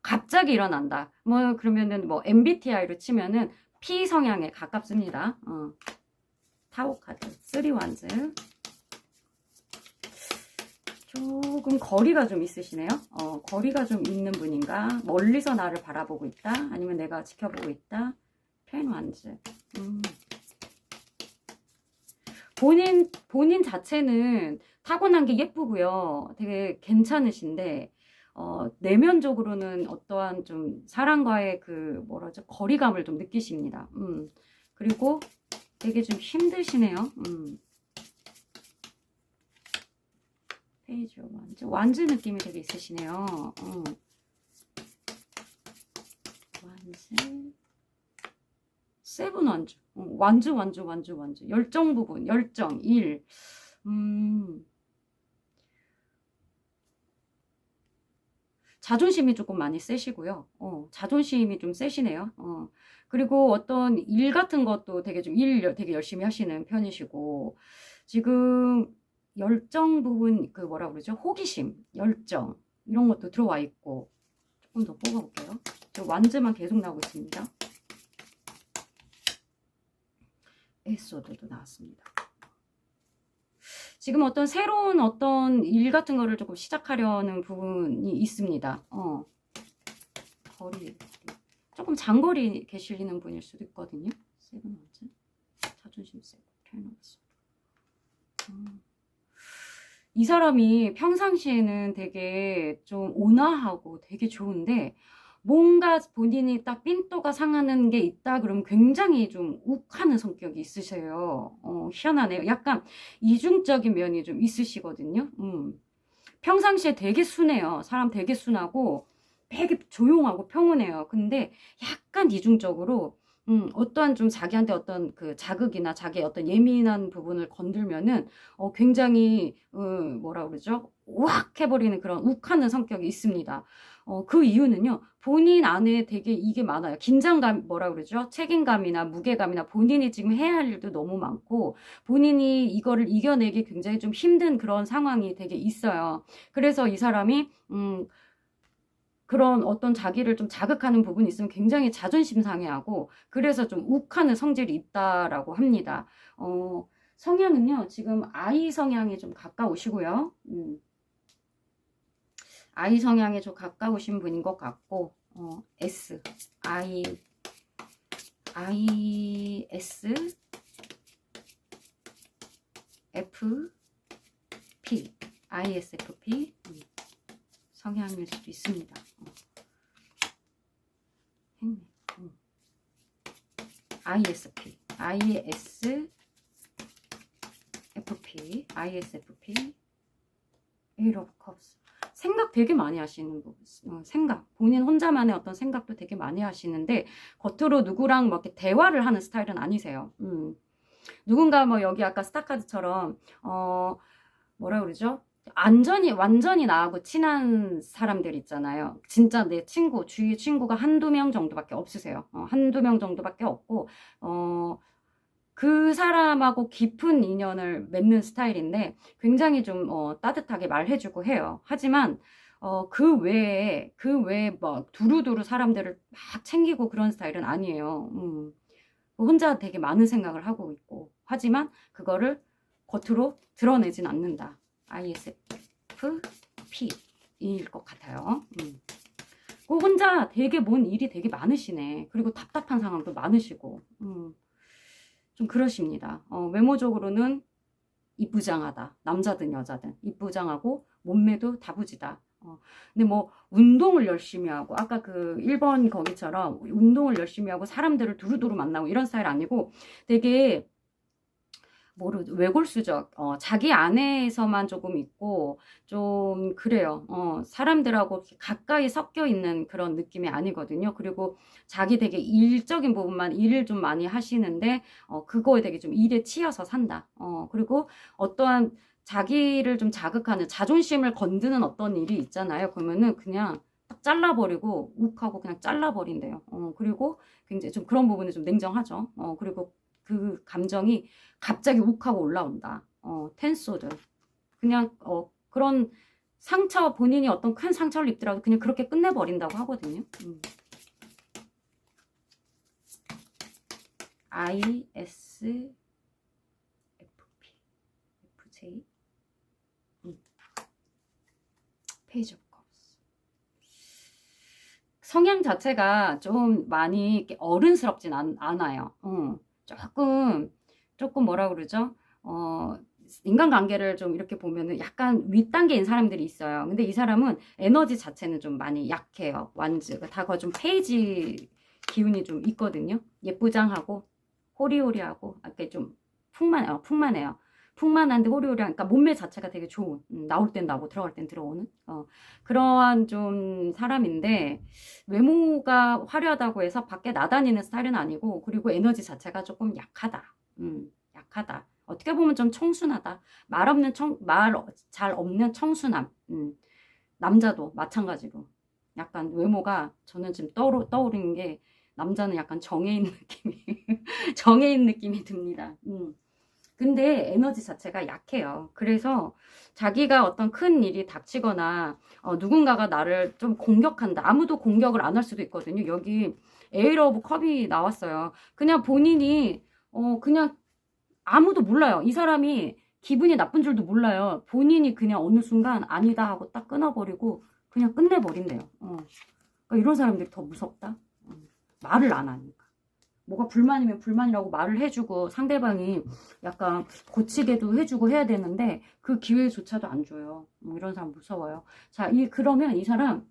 갑자기 일어난다. 뭐 그러면은 뭐 MBTI로 치면은 P 성향에 가깝습니다. 타워 카드 3 wands. 조금 거리가 좀 있으시네요. 거리가 좀 있는 분인가? 멀리서 나를 바라보고 있다? 아니면 내가 지켜보고 있다? 펜 완즈. 본인 자체는 타고난 게 예쁘고요. 되게 괜찮으신데, 내면적으로는 어떠한 좀 사람과의 그, 뭐라죠? 거리감을 좀 느끼십니다. 그리고 되게 좀 힘드시네요. 페이지 완즈 느낌이 되게 있으시네요. 완즈 세븐 완즈 열정 부분 열정 일 자존심이 조금 많이 세시고요. 자존심이 좀 세시네요. 그리고 어떤 일 같은 것도 되게 좀 일 되게 열심히 하시는 편이시고 지금 열정 부분 그 뭐라 그러죠? 호기심, 열정 이런 것도 들어와 있고 조금 더 뽑아볼게요. 저 완즈만 계속 나오고 있습니다. 에소드도 나왔습니다. 지금 어떤 새로운 어떤 일 같은 거를 조금 시작하려는 부분이 있습니다. 거리. 조금 장거리 계시는 분일 수도 있거든요. 세븐원즈. 자존심 세고, 텔너스. 이 사람이 평상시에는 되게 좀 온화하고 되게 좋은데, 뭔가 본인이 딱 삔또가 상하는 게 있다 그러면 굉장히 좀 욱하는 성격이 있으세요. 희한하네요. 약간 이중적인 면이 좀 있으시거든요. 평상시에 되게 순해요. 사람 되게 순하고 되게 조용하고 평온해요. 근데 약간 이중적으로 어떠한 좀 자기한테 어떤 그 자극이나 자기의 어떤 예민한 부분을 건들면은 굉장히 뭐라 그러죠? 우악 해버리는 그런 욱하는 성격이 있습니다. 그 이유는요, 본인 안에 되게 이게 많아요. 긴장감, 뭐라 그러죠? 책임감이나 무게감이나 본인이 지금 해야 할 일도 너무 많고, 본인이 이거를 이겨내기 굉장히 좀 힘든 그런 상황이 되게 있어요. 그래서 이 사람이, 그런 어떤 자기를 좀 자극하는 부분이 있으면 굉장히 자존심 상해하고, 그래서 좀 욱하는 성질이 있다라고 합니다. 성향은요, 지금 I 성향이 좀 가까우시고요. I 성향에 좀 가까우신 분인 것 같고, S, S, F, P, ISFP 성향일 수도 있습니다. ISP, ISFP, Eight of Cups. 생각 되게 많이 하시는 부분, 생각, 본인 혼자만의 어떤 생각도 되게 많이 하시는데, 겉으로 누구랑 뭐 이렇게 대화를 하는 스타일은 아니세요. 누군가 뭐 여기 아까 스타카드처럼, 뭐라 그러죠? 완전히 나하고 친한 사람들 있잖아요. 진짜 내 친구, 주위 친구가 한두 명 정도밖에 없으세요. 한두 명 정도밖에 없고, 그 사람하고 깊은 인연을 맺는 스타일인데 굉장히 좀 따뜻하게 말해주고 해요. 하지만 그 외에 뭐 두루두루 사람들을 막 챙기고 그런 스타일은 아니에요. 혼자 되게 많은 생각을 하고 있고, 하지만 그거를 겉으로 드러내진 않는다. ISFP일 것 같아요. 그 혼자 되게 뭔 일이 되게 많으시네. 그리고 답답한 상황도 많으시고, 좀 그러십니다. 외모적으로는 이쁘장하다. 남자든 여자든 이쁘장하고 몸매도 다부지다. 근데 뭐 운동을 열심히 하고, 아까 그 1번 거기처럼 운동을 열심히 하고 사람들을 두루두루 만나고 이런 스타일 아니고, 되게 외골수적, 자기 안에서만 조금 있고, 좀, 그래요. 사람들하고 가까이 섞여 있는 그런 느낌이 아니거든요. 그리고 자기 되게 일적인 부분만 일을 좀 많이 하시는데, 그거에 되게 좀 일에 치여서 산다. 그리고 어떠한 자기를 좀 자극하는, 자존심을 건드는 어떤 일이 있잖아요. 그러면은 그냥 딱 잘라버리고, 욱하고 그냥 잘라버린대요. 그리고 굉장히 좀 그런 부분이 좀 냉정하죠. 그리고 그 감정이 갑자기 욱하고 올라온다. 텐소드. 그냥 그런 상처, 본인이 어떤 큰 상처를 입더라도 그냥 그렇게 끝내버린다고 하거든요. ISFP, FJ, 페이지 오브 컵스. 성향 자체가 좀 많이 어른스럽진 않아요. 조금 뭐라 그러죠? 인간관계를 좀 이렇게 보면은 약간 윗단계인 사람들이 있어요. 근데 이 사람은 에너지 자체는 좀 많이 약해요. 완즈. 다 좀 페이지 기운이 좀 있거든요. 예쁘장하고, 호리호리하고, 이렇게 좀 풍만해요. 풍만한데 호리호리한, 그러니까 몸매 자체가 되게 좋은, 나올 땐 나오고 들어갈 땐 들어오는, 그러한 좀 사람인데, 외모가 화려하다고 해서 밖에 나다니는 스타일은 아니고, 그리고 에너지 자체가 조금 약하다. 약하다. 어떻게 보면 좀 청순하다. 말 잘 없는 청순함. 남자도 마찬가지로. 약간 외모가 저는 지금 떠오르는 게, 남자는 약간 정해인 느낌이 듭니다. 근데 에너지 자체가 약해요. 그래서 자기가 어떤 큰 일이 닥치거나 누군가가 나를 좀 공격한다. 아무도 공격을 안 할 수도 있거든요. 여기 에이트 오브 컵이 나왔어요. 그냥 본인이 그냥 아무도 몰라요. 이 사람이 기분이 나쁜 줄도 몰라요. 본인이 그냥 어느 순간 아니다 하고 딱 끊어버리고 그냥 끝내버린대요. 그러니까 이런 사람들이 더 무섭다. 말을 안 하니까. 뭐가 불만이면 불만이라고 말을 해주고 상대방이 약간 고치게도 해주고 해야 되는데 그 기회조차도 안 줘요. 이런 사람 무서워요. 자, 그러면 이 사람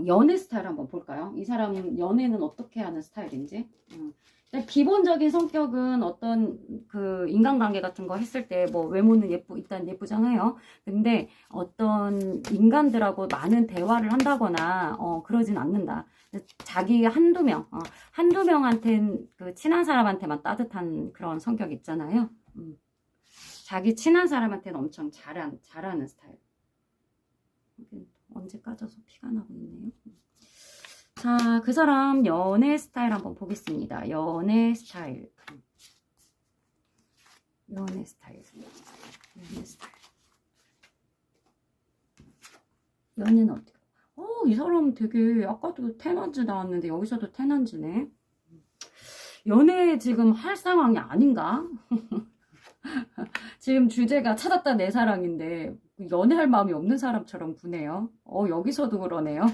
연애 스타일 한번 볼까요? 이 사람 연애는 어떻게 하는 스타일인지. 일단 기본적인 성격은 어떤 그 인간관계 같은 거 했을 때 뭐 외모는 일단 예쁘잖아요. 근데 어떤 인간들하고 많은 대화를 한다거나 그러진 않는다. 자기 한두 명한텐 그 친한 사람한테만 따뜻한 그런 성격 있잖아요. 자기 친한 사람한테는 엄청 잘하는 스타일. 언제 까져서 피가 나고 있네요. 자, 그 사람 연애 스타일 한번 보겠습니다. 연애 스타일. 연애는 어떻게? 이 사람 되게 아까도 테넌즈 나왔는데 여기서도 테넌즈네. 연애 지금 할 상황이 아닌가? 지금 주제가 찾았다 내 사랑인데 연애할 마음이 없는 사람처럼 구네요. 여기서도 그러네요.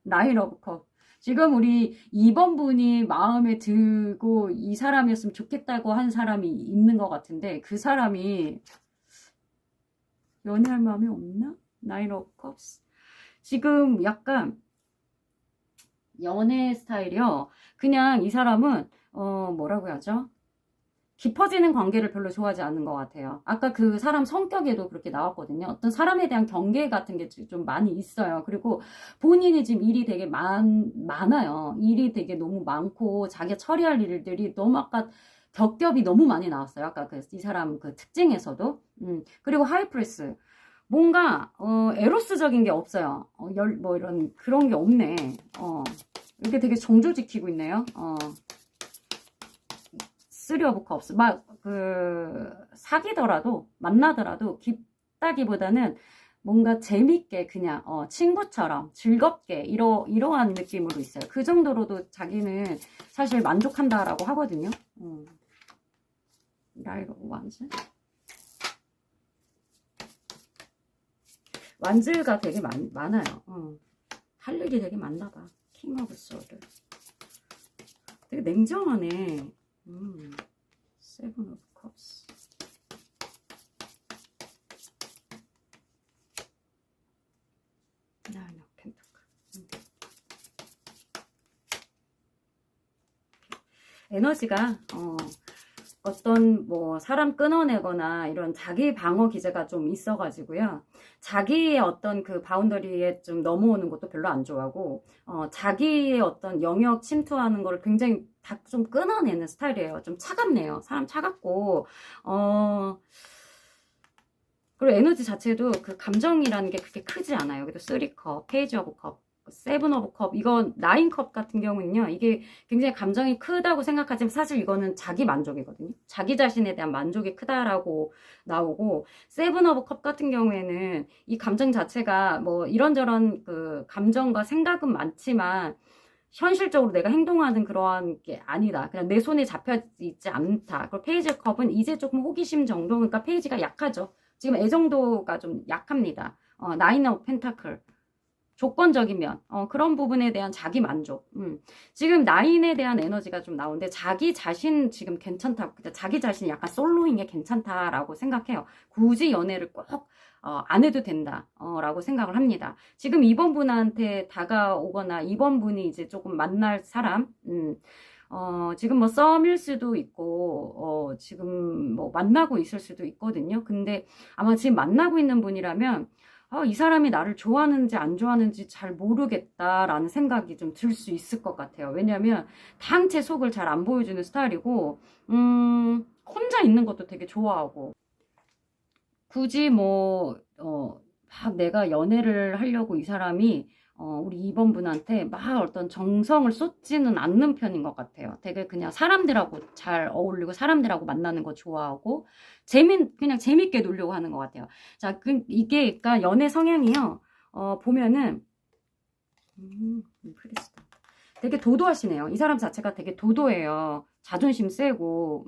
나인 오브 컵. 지금 우리 2번 분이 마음에 들고 이 사람이었으면 좋겠다고 한 사람이 있는 것 같은데 그 사람이 연애할 마음이 없나? 나인 오브 컵스. 지금 약간 연애 스타일이요. 그냥 이 사람은 뭐라고 해야죠? 깊어지는 관계를 별로 좋아하지 않는 것 같아요. 아까 그 사람 성격에도 그렇게 나왔거든요. 어떤 사람에 대한 경계 같은 게 좀 많이 있어요. 그리고 본인이 지금 일이 되게 많아요. 일이 되게 너무 많고 자기가 처리할 일들이 너무 아까 겹겹이 너무 많이 나왔어요. 아까 이 사람 그 특징에서도. 그리고 하이프레스. 뭔가 에로스적인 게 없어요. 뭐 이런 그런 게 없네. 이렇게 되게 정조 지키고 있네요. 쓰리 오브 컵스. 사귀더라도 만나더라도 깊다기보다는 뭔가 재밌게 그냥 친구처럼 즐겁게 이러한 느낌으로 있어요. 그 정도로도 자기는 사실 만족한다라고 하거든요. 완즈? 완즈가 되게 많아요. 할 일이 되게 많나봐. 킹 오브 소드. 되게 냉정하네. 세븐 오브 컵스. 나인 오브 펜타클. 에너지가 어떤 뭐 사람 끊어내거나 이런 자기 방어 기제가 좀 있어가지고요. 자기의 어떤 그 바운더리에 좀 넘어오는 것도 별로 안 좋아하고 자기의 어떤 영역 침투하는 걸 굉장히 다 좀 끊어내는 스타일이에요. 좀 차갑네요. 사람 차갑고 그리고 에너지 자체도 그 감정이라는 게 그렇게 크지 않아요. 그래도 3컵, 페이지 오브 컵, 세븐 오브 컵, 이건 9컵 같은 경우는요, 이게 굉장히 감정이 크다고 생각하지만 사실 이거는 자기 만족이거든요. 자기 자신에 대한 만족이 크다라고 나오고, 세븐 오브 컵 같은 경우에는 이 감정 자체가 뭐 이런저런 그 감정과 생각은 많지만 현실적으로 내가 행동하는 그러한 게 아니다. 그냥 내 손에 잡혀 있지 않다. 그리고 페이지 컵은 이제 조금 호기심 정도, 그러니까 페이지가 약하죠. 지금 애정도가 좀 약합니다. 나인 오브 펜타클. 조건적이면 그런 부분에 대한 자기 만족. 지금 나인에 대한 에너지가 좀 나오는데 자기 자신 지금 괜찮다. 자기 자신이 약간 솔로인 게 괜찮다라고 생각해요. 굳이 연애를 꼭 안 해도 된다 라고 생각을 합니다. 지금 2번 분한테 다가오거나 2번 분이 이제 조금 만날 사람 지금 뭐 썸일 수도 있고 지금 뭐 만나고 있을 수도 있거든요. 근데 아마 지금 만나고 있는 분이라면 이 사람이 나를 좋아하는지 안 좋아하는지 잘 모르겠다라는 생각이 좀 들 수 있을 것 같아요. 왜냐면 당체 속을 잘 안 보여주는 스타일이고 혼자 있는 것도 되게 좋아하고 굳이 뭐 막 내가 연애를 하려고 이 사람이 우리 2번 분한테 막 어떤 정성을 쏟지는 않는 편인 것 같아요. 되게 그냥 사람들하고 잘 어울리고 사람들하고 만나는 거 좋아하고 그냥 재밌게 놀려고 하는 것 같아요. 자, 이게 그러니까 연애 성향이요. 보면은 프리스타. 되게 도도하시네요. 이 사람 자체가 되게 도도해요. 자존심 세고,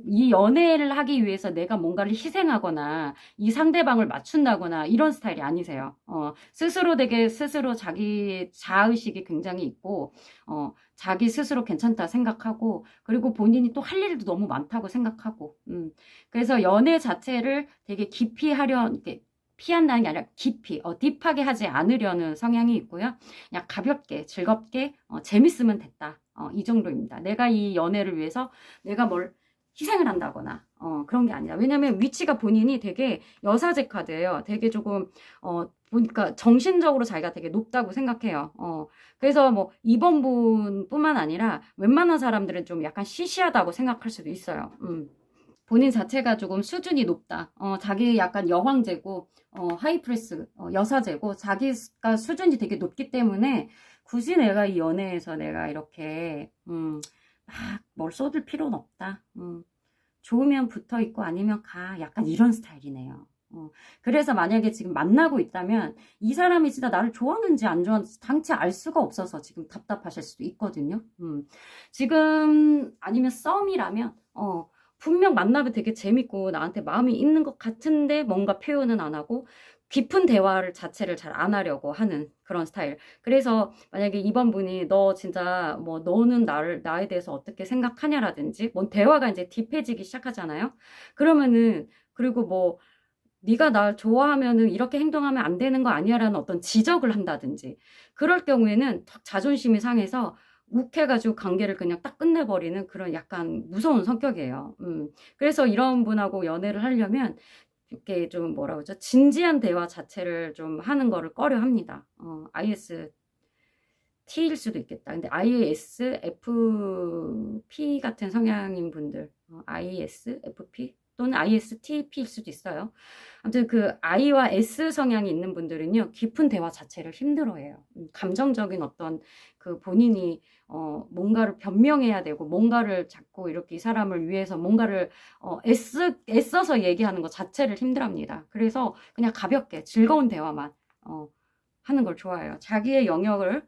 이 연애를 하기 위해서 내가 뭔가를 희생하거나, 이 상대방을 맞춘다거나, 이런 스타일이 아니세요. 스스로 자기 자의식이 굉장히 있고, 자기 스스로 괜찮다 생각하고, 그리고 본인이 또 할 일도 너무 많다고 생각하고, 그래서 연애 자체를 되게 깊이 피한다는 게 아니라 깊이, 딥하게 하지 않으려는 성향이 있고요. 그냥 가볍게, 즐겁게, 재밌으면 됐다. 이 정도입니다. 내가 이 연애를 위해서 내가 뭘 희생을 한다거나, 그런 게 아니라. 왜냐면 위치가 본인이 되게 여사제 카드예요. 되게 조금, 보니까 정신적으로 자기가 되게 높다고 생각해요. 그래서 뭐, 2번 분뿐만 아니라 웬만한 사람들은 좀 약간 시시하다고 생각할 수도 있어요. 본인 자체가 조금 수준이 높다. 자기 약간 여황제고, 하이프레스, 여사제고, 자기가 수준이 되게 높기 때문에 굳이 내가 이 연애에서 내가 이렇게, 막 뭘 쏟을 필요는 없다. 좋으면 붙어 있고 아니면 가. 약간 이런 스타일이네요. 그래서 만약에 지금 만나고 있다면 이 사람이 진짜 나를 좋아하는지 안 좋아하는지 당최 알 수가 없어서 지금 답답하실 수도 있거든요. 지금 아니면 썸이라면, 분명 만나면 되게 재밌고 나한테 마음이 있는 것 같은데 뭔가 표현은 안 하고 깊은 대화를 자체를 잘 안 하려고 하는 그런 스타일. 그래서 만약에 2번 분이 너 진짜 뭐 너는 나에 대해서 어떻게 생각하냐라든지 뭔 대화가 이제 딥해지기 시작하잖아요. 그러면은 그리고 뭐 네가 날 좋아하면은 이렇게 행동하면 안 되는 거 아니야라는 어떤 지적을 한다든지 그럴 경우에는 탁 자존심이 상해서 욱해가지고 관계를 그냥 딱 끝내버리는 그런 약간 무서운 성격이에요. 그래서 이런 분하고 연애를 하려면 이렇게 좀 뭐라 그러죠? 진지한 대화 자체를 좀 하는 거를 꺼려 합니다. IST일 수도 있겠다. 근데 ISFP 같은 성향인 분들, ISFP 또는 ISTP일 수도 있어요. 아무튼 그 I와 S 성향이 있는 분들은요, 깊은 대화 자체를 힘들어해요. 감정적인 어떤 그 본인이 뭔가를 변명해야 되고 뭔가를 자꾸 이렇게 이 사람을 위해서 뭔가를 애써서 얘기하는 것 자체를 힘들어합니다. 그래서 그냥 가볍게 즐거운 대화만 하는 걸 좋아해요. 자기의 영역을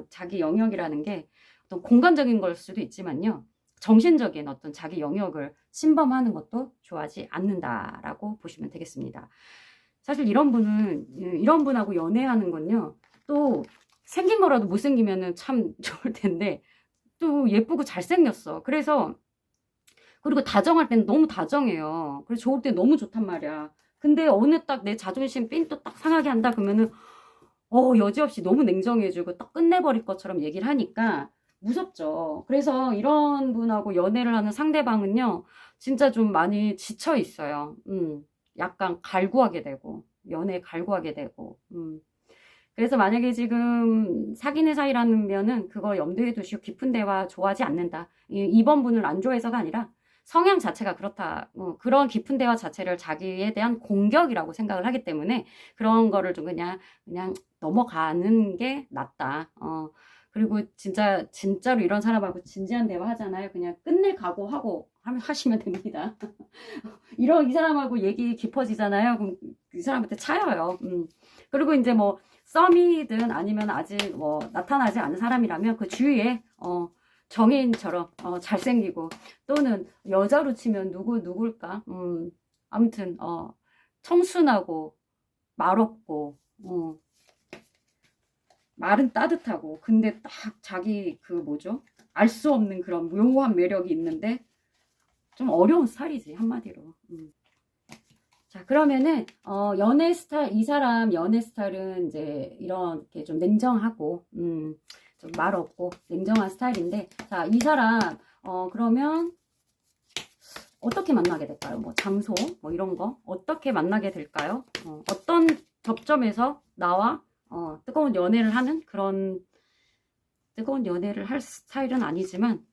자기 영역이라는 게 어떤 공간적인 걸 수도 있지만요. 정신적인 어떤 자기 영역을 침범하는 것도 좋아하지 않는다라고 보시면 되겠습니다. 사실 이런 분하고 연애하는 건요. 또 생긴 거라도 못생기면은 참 좋을 텐데 또 예쁘고 잘생겼어. 그리고 다정할 때는 너무 다정해요. 그래서 좋을 때 너무 좋단 말이야. 근데 어느 딱 내 자존심 삔또 딱 상하게 한다 그러면은 여지없이 너무 냉정해지고 딱 끝내버릴 것처럼 얘기를 하니까 무섭죠. 그래서 이런 분하고 연애를 하는 상대방은요, 진짜 좀 많이 지쳐 있어요. 약간 갈구하게 되고, 연애에 갈구하게 되고, 그래서 만약에 지금 사귀는 사이라면은 그거 염두에 두시고 깊은 대화 좋아하지 않는다. 이번 분을 안 좋아해서가 아니라 성향 자체가 그렇다. 그런 깊은 대화 자체를 자기에 대한 공격이라고 생각을 하기 때문에 그런 거를 좀 그냥 넘어가는 게 낫다. 그리고 진짜로 이런 사람하고 진지한 대화 하잖아요. 그냥 끝낼 각오하고 하시면 됩니다. 이 사람하고 얘기 깊어지잖아요. 그럼 이 사람한테 차여요. 그리고 이제 뭐, 썸이든 아니면 아직 뭐, 나타나지 않은 사람이라면 그 주위에, 정해인처럼, 잘생기고, 또는 여자로 치면 누굴까? 아무튼, 청순하고, 말없고, 말은 따뜻하고, 근데 딱 자기 알 수 없는 그런 묘한 매력이 있는데, 좀 어려운 스타일이지, 한마디로. 자, 그러면은, 이 사람 연애 스타일은 이제 이렇게 좀 냉정하고, 좀 말 없고, 냉정한 스타일인데, 자, 이 사람, 그러면, 어떻게 만나게 될까요? 뭐, 장소, 뭐, 이런 거. 어떻게 만나게 될까요? 어떤 접점에서 나와, 뜨거운 연애를 하는 그런, 뜨거운 연애를 할 스타일은 아니지만,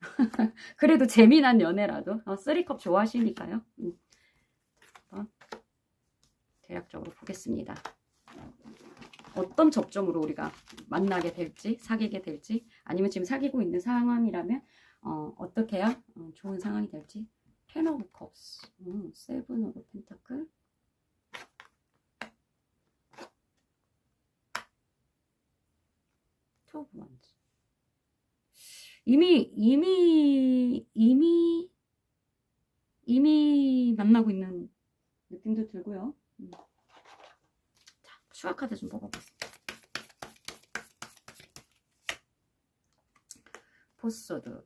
그래도 재미난 연애라도, 쓰리컵 좋아하시니까요. 대략적으로 보겠습니다. 어떤 접점으로 우리가 만나게 될지, 사귀게 될지, 아니면 지금 사귀고 있는 상황이라면 어떻게 해야 좋은 상황이 될지. 텐 오브 컵스, 세븐 오브 펜타클, 투 오브 원즈. 이미 만나고 있는 느낌도 들고요. 자, 추가 카드 좀 뽑아보겠습니다. 포스워드.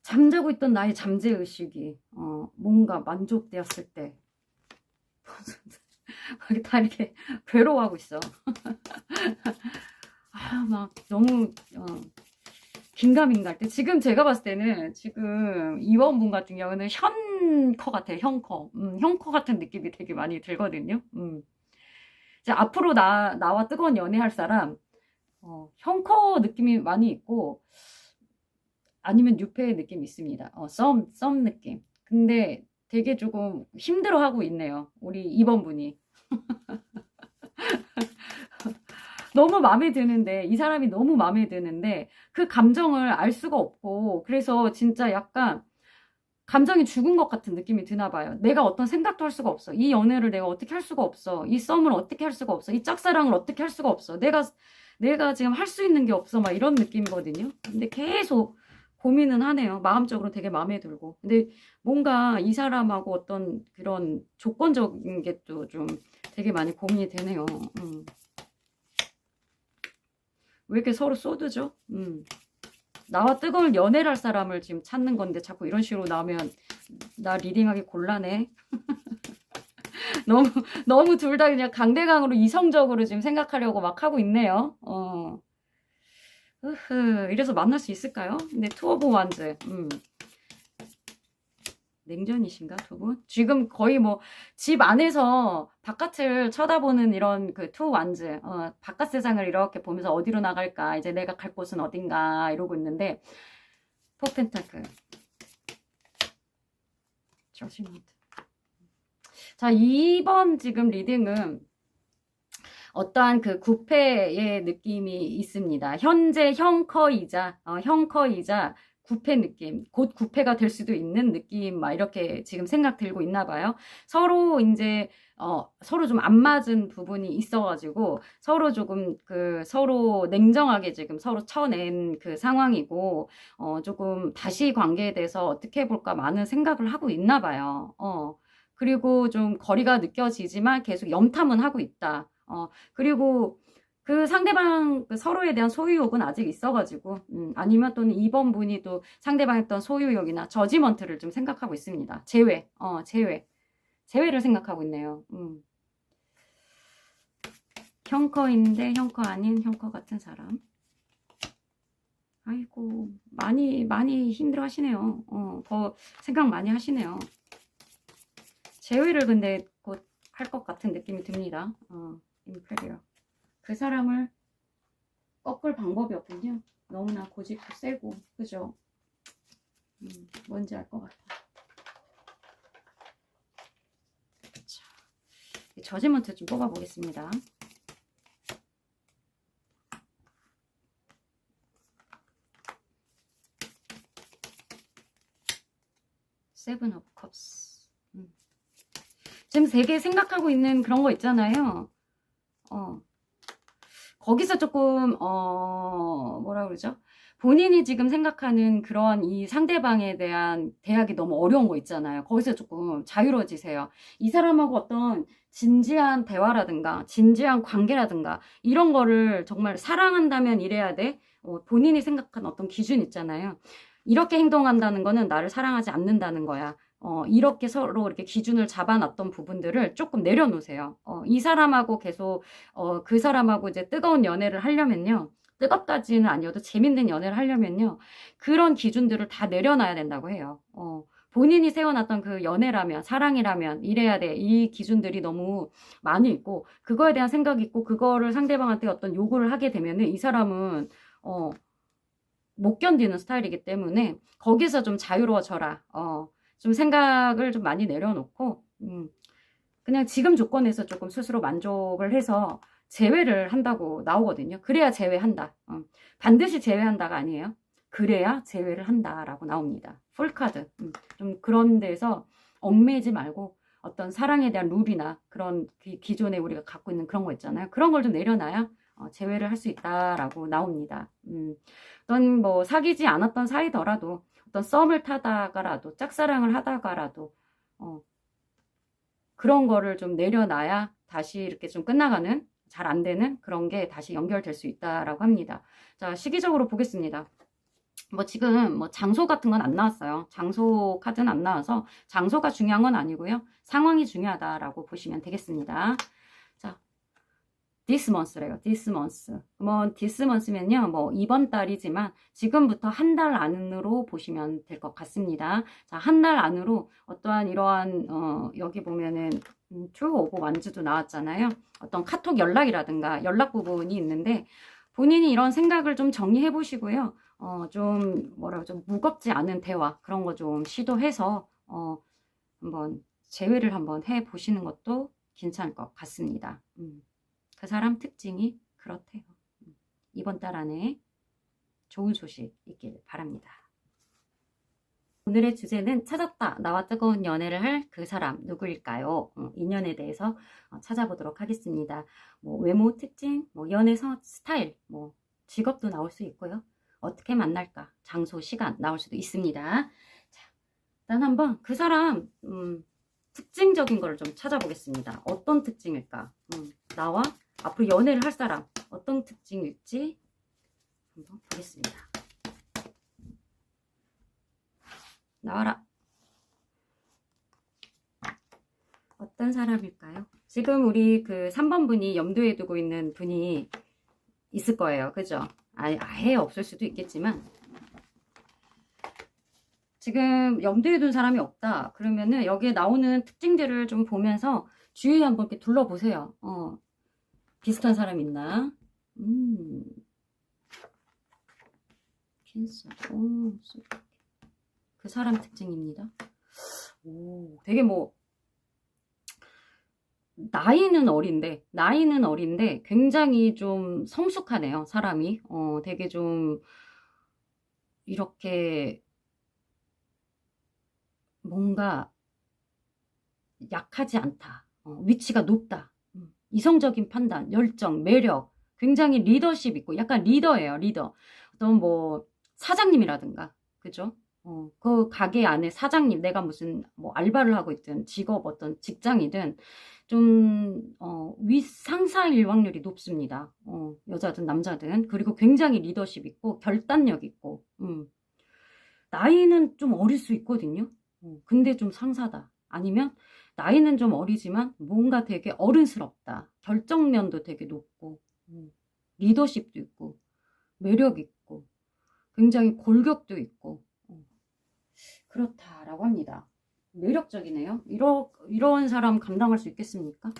잠자고 있던 나의 잠재의식이 뭔가 만족되었을 때 다 이렇게 괴로워하고 있어. 막 너무 긴가민가 할 때, 지금 제가 봤을 때는 지금 이번 분 같은 경우는 현커 같아요. 현커. 현커 같은 느낌이 되게 많이 들거든요. 이제 앞으로 나와 뜨거운 연애할 사람 현커 느낌이 많이 있고, 아니면 뉴페의 느낌이 있습니다. 썸 느낌. 근데 되게 조금 힘들어하고 있네요. 우리 2번 분이. 너무 마음에 드는데, 이 사람이 너무 마음에 드는데 그 감정을 알 수가 없고, 그래서 진짜 약간 감정이 죽은 것 같은 느낌이 드나 봐요. 내가 어떤 생각도 할 수가 없어. 이 연애를 내가 어떻게 할 수가 없어. 이 썸을 어떻게 할 수가 없어. 이 짝사랑을 어떻게 할 수가 없어. 내가 지금 할 수 있는 게 없어. 막 이런 느낌이거든요. 근데 계속 고민은 하네요. 마음적으로 되게 마음에 들고. 근데 뭔가 이 사람하고 어떤 그런 조건적인 게 또 좀 되게 많이 고민이 되네요. 왜 이렇게 서로 쏟으죠? 나와 뜨거운 연애를 할 사람을 지금 찾는 건데 자꾸 이런 식으로 나오면 나 리딩하기 곤란해. 너무 둘 다 그냥 강대강으로 이성적으로 지금 생각하려고 막 하고 있네요. 이래서 만날 수 있을까요? 근데 투 오브 완즈. 냉전이신가 두 분? 지금 거의 뭐 집 안에서 바깥을 쳐다보는 이런 그 투 완즈, 바깥 세상을 이렇게 보면서 어디로 나갈까, 이제 내가 갈 곳은 어딘가 이러고 있는데, 포 펜타클, 저지먼트. 자, 2번 지금 리딩은 어떠한 그 구패의 느낌이 있습니다. 현재 형커이자 구패 느낌, 곧 구패가 될 수도 있는 느낌, 막 이렇게 지금 생각 들고 있나 봐요. 서로 이제 서로 좀 안 맞은 부분이 있어가지고 서로 조금 서로 냉정하게 지금 서로 쳐낸 그 상황이고, 조금 다시 관계에 대해서 어떻게 해볼까 많은 생각을 하고 있나 봐요. 그리고 좀 거리가 느껴지지만 계속 염탐은 하고 있다. 그리고 그 상대방 서로에 대한 소유욕은 아직 있어가지고, 아니면 또는 2번 분이 또 상대방에 어떤 소유욕이나 저지먼트를 좀 생각하고 있습니다. 제외를 생각하고 있네요. 형커인데 형커 아닌 형커 같은 사람. 아이고, 많이 힘들어 하시네요. 더 생각 많이 하시네요. 제외를 근데 곧 할 것 같은 느낌이 듭니다. 임페리얼. 그 사람을 꺾을 방법이 없군요. 너무나 고집도 세고, 그죠? 뭔지 알 것 같아. 자, 저지먼트 좀 뽑아보겠습니다. 세븐 오브 컵스. 지금 되게 생각하고 있는 그런 거 있잖아요. 거기서 조금 뭐라 그러죠? 본인이 지금 생각하는 그런 이 상대방에 대한 대하기 너무 어려운 거 있잖아요. 거기서 조금 자유로워지세요. 이 사람하고 어떤 진지한 대화라든가 진지한 관계라든가 이런 거를 정말 사랑한다면 이래야 돼. 본인이 생각한 어떤 기준 있잖아요. 이렇게 행동한다는 거는 나를 사랑하지 않는다는 거야. 이렇게 서로 이렇게 기준을 잡아놨던 부분들을 조금 내려놓으세요. 이 사람하고 계속, 그 사람하고 이제 뜨거운 연애를 하려면요. 뜨겁다지는 아니어도 재밌는 연애를 하려면요. 그런 기준들을 다 내려놔야 된다고 해요. 본인이 세워놨던 그 연애라면, 사랑이라면, 이래야 돼. 이 기준들이 너무 많이 있고, 그거에 대한 생각이 있고, 그거를 상대방한테 어떤 요구를 하게 되면은 이 사람은, 못 견디는 스타일이기 때문에, 거기서 좀 자유로워져라. 좀 생각을 좀 많이 내려놓고, 그냥 지금 조건에서 조금 스스로 만족을 해서 제외를 한다고 나오거든요. 그래야 제외한다. 반드시 제외한다가 아니에요. 그래야 제외를 한다라고 나옵니다. 풀카드. 좀 그런 데서 얽매이지 말고 어떤 사랑에 대한 룰이나 그런 기존에 우리가 갖고 있는 그런 거 있잖아요. 그런 걸 좀 내려놔야 제외를 할 수 있다라고 나옵니다. 어떤 뭐 사귀지 않았던 사이더라도 어떤 썸을 타다가라도 짝사랑을 하다가라도 그런 거를 좀 내려놔야 다시 이렇게 좀 끝나가는, 잘 안 되는 그런 게 다시 연결될 수 있다라고 합니다. 자, 시기적으로 보겠습니다. 뭐 지금 뭐 장소 같은 건 안 나왔어요. 장소 카드는 안 나와서 장소가 중요한 건 아니고요. 상황이 중요하다라고 보시면 되겠습니다. 자, this month래요. this month. 뭐 this month면요. 뭐 이번 달이지만 지금부터 한 달 안으로 보시면 될 것 같습니다. 자, 한 달 안으로 어떠한 이러한 여기 보면은 Two of Wands도 나왔잖아요. 어떤 카톡 연락이라든가 연락 부분이 있는데 본인이 이런 생각을 좀 정리해 보시고요. 좀 뭐라고 좀 무겁지 않은 대화 그런 거 좀 시도해서 한번 제외를 한번 해 보시는 것도 괜찮을 것 같습니다. 그 사람 특징이 그렇대요. 이번 달 안에 좋은 소식 있길 바랍니다. 오늘의 주제는 찾았다. 나와 뜨거운 연애를 할 그 사람 누구일까요? 인연에 대해서 찾아보도록 하겠습니다. 뭐 외모 특징, 뭐 연애 스타일, 뭐 직업도 나올 수 있고요. 어떻게 만날까? 장소, 시간 나올 수도 있습니다. 자, 일단 한번 그 사람 특징적인 걸 좀 찾아보겠습니다. 어떤 특징일까? 나와 앞으로 연애를 할 사람 어떤 특징일지 한번 보겠습니다. 나와라. 어떤 사람일까요? 지금 우리 그 3번 분이 염두에 두고 있는 분이 있을 거예요. 그죠? 아예 없을 수도 있겠지만 지금 염두에 둔 사람이 없다. 그러면은 여기에 나오는 특징들을 좀 보면서 주위에 한번 이렇게 둘러보세요. 비슷한 사람 있나? 캔서. 그 사람 특징입니다. 되게 뭐 나이는 어린데 굉장히 좀 성숙하네요. 사람이 되게 좀 이렇게 뭔가 약하지 않다. 위치가 높다. 이성적인 판단, 열정, 매력, 굉장히 리더십 있고 약간 리더예요. 리더. 어떤 뭐 사장님이라든가 그죠? 그 가게 안에 사장님, 내가 무슨 뭐 알바를 하고 있든 직업 어떤 직장이든 좀 상사 일확률이 높습니다. 여자든 남자든. 그리고 굉장히 리더십 있고 결단력 있고 나이는 좀 어릴 수 있거든요. 근데 좀 상사다. 아니면 나이는 좀 어리지만 뭔가 되게 어른스럽다. 결정면도 되게 높고 리더십도 있고 매력 있고 굉장히 골격도 있고 그렇다라고 합니다. 매력적이네요. 이런 사람 감당할 수 있겠습니까?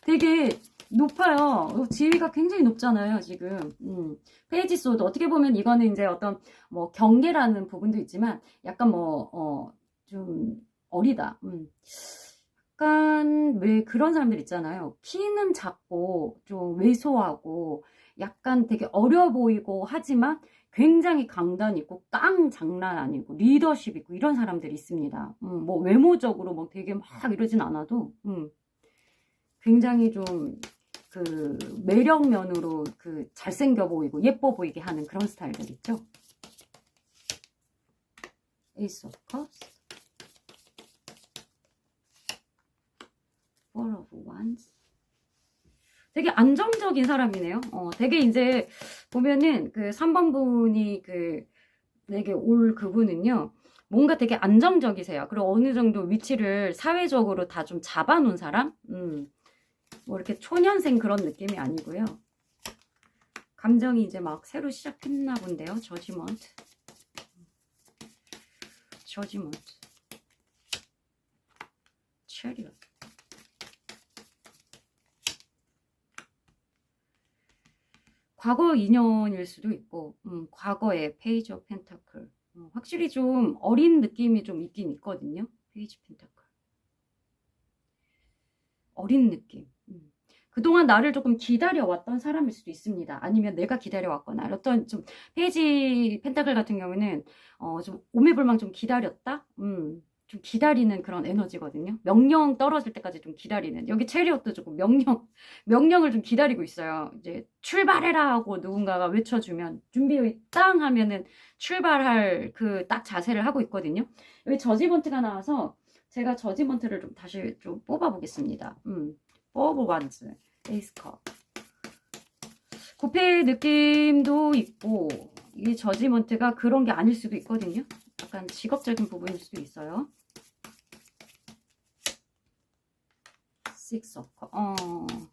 되게 높아요. 지위가 굉장히 높잖아요, 지금. 페이지 소드. 어떻게 보면 이거는 이제 어떤 뭐 경계라는 부분도 있지만 약간 뭐, 좀 어리다. 약간 왜 그런 사람들 있잖아요. 키는 작고 좀 왜소하고 약간 되게 어려 보이고 하지만 굉장히 강단 있고 장난 아니고 리더십 있고 이런 사람들이 있습니다. 뭐 외모적으로 뭐 되게 막 이러진 않아도 굉장히 좀 그 매력 면으로 그 잘생겨 보이고 예뻐 보이게 하는 그런 스타일들 있죠. Ace of Cups, Four of Wands. 되게 안정적인 사람이네요. 되게 이제 보면은 그 3번 분이 그 되게 올 그분은요. 뭔가 되게 안정적이세요. 그리고 어느 정도 위치를 사회적으로 다 좀 잡아놓은 사람? 뭐 이렇게 초년생 그런 느낌이 아니고요. 감정이 이제 막 새로 시작했나 본데요. 저지먼트. 체리엇. 과거 인연일 수도 있고 과거의 페이지 오브 펜타클. 확실히 좀 어린 느낌이 좀 있긴 있거든요. 페이지 펜타클. 어린 느낌. 그동안 나를 조금 기다려왔던 사람일 수도 있습니다. 아니면 내가 기다려왔거나 어떤 좀 페이지 펜타클 같은 경우는 좀 오매불망 좀 기다렸다. 좀 기다리는 그런 에너지거든요. 명령 떨어질 때까지 좀 기다리는. 여기 체리엇도 조금 명령을 좀 기다리고 있어요. 이제 출발해라 하고 누군가가 외쳐주면 준비 땅 하면은 출발할 그 딱 자세를 하고 있거든요. 여기 저지먼트가 나와서 제가 저지먼트를 좀 다시 좀 뽑아보겠습니다. 퍼브 완즈, 에이스컵. 구패 느낌도 있고, 이게 저지먼트가 그런 게 아닐 수도 있거든요. 약간 직업적인 부분일 수도 있어요. Six of Cups.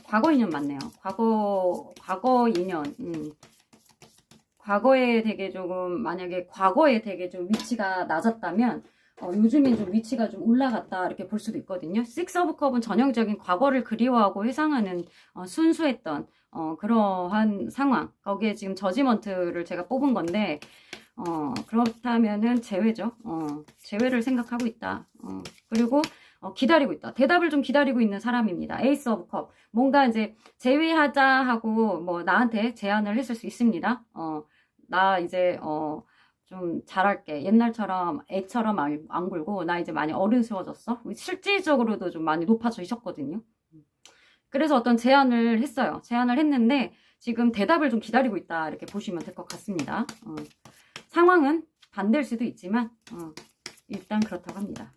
과거 인연 맞네요. 과거 인연. 과거에 되게 조금, 만약에 과거에 되게 좀 위치가 낮았다면, 요즘엔 좀 위치가 좀 올라갔다, 이렇게 볼 수도 있거든요. Six of Cup은 전형적인 과거를 그리워하고 회상하는, 순수했던, 그러한 상황. 거기에 지금 저지먼트를 제가 뽑은 건데, 그렇다면은 재회죠. 재회를 생각하고 있다. 그리고, 기다리고 있다. 대답을 좀 기다리고 있는 사람입니다. 에이스 오브 컵. 뭔가 이제 재회하자 하고 뭐 나한테 제안을 했을 수 있습니다. 나 이제 좀 잘할게. 옛날처럼 애처럼 안 굴고 나 이제 많이 어른스러워졌어. 실질적으로도 좀 많이 높아지셨거든요. 그래서 어떤 제안을 했어요. 제안을 했는데 지금 대답을 좀 기다리고 있다. 이렇게 보시면 될 것 같습니다. 상황은 반대일 수도 있지만 일단 그렇다고 합니다.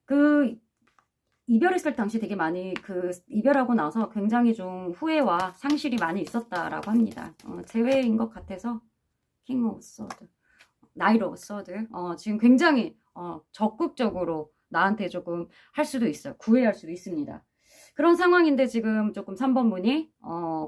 그 이별했을 당시 되게 많이 이별하고 나서 굉장히 좀 후회와 상실이 많이 있었다라고 합니다. 재회인 것 같아서 킹 오브 서드, 나이트 오브 서드. 지금 굉장히 적극적으로 나한테 조금 할 수도 있어요. 구애할 수도 있습니다. 그런 상황인데 지금 조금 3번 분이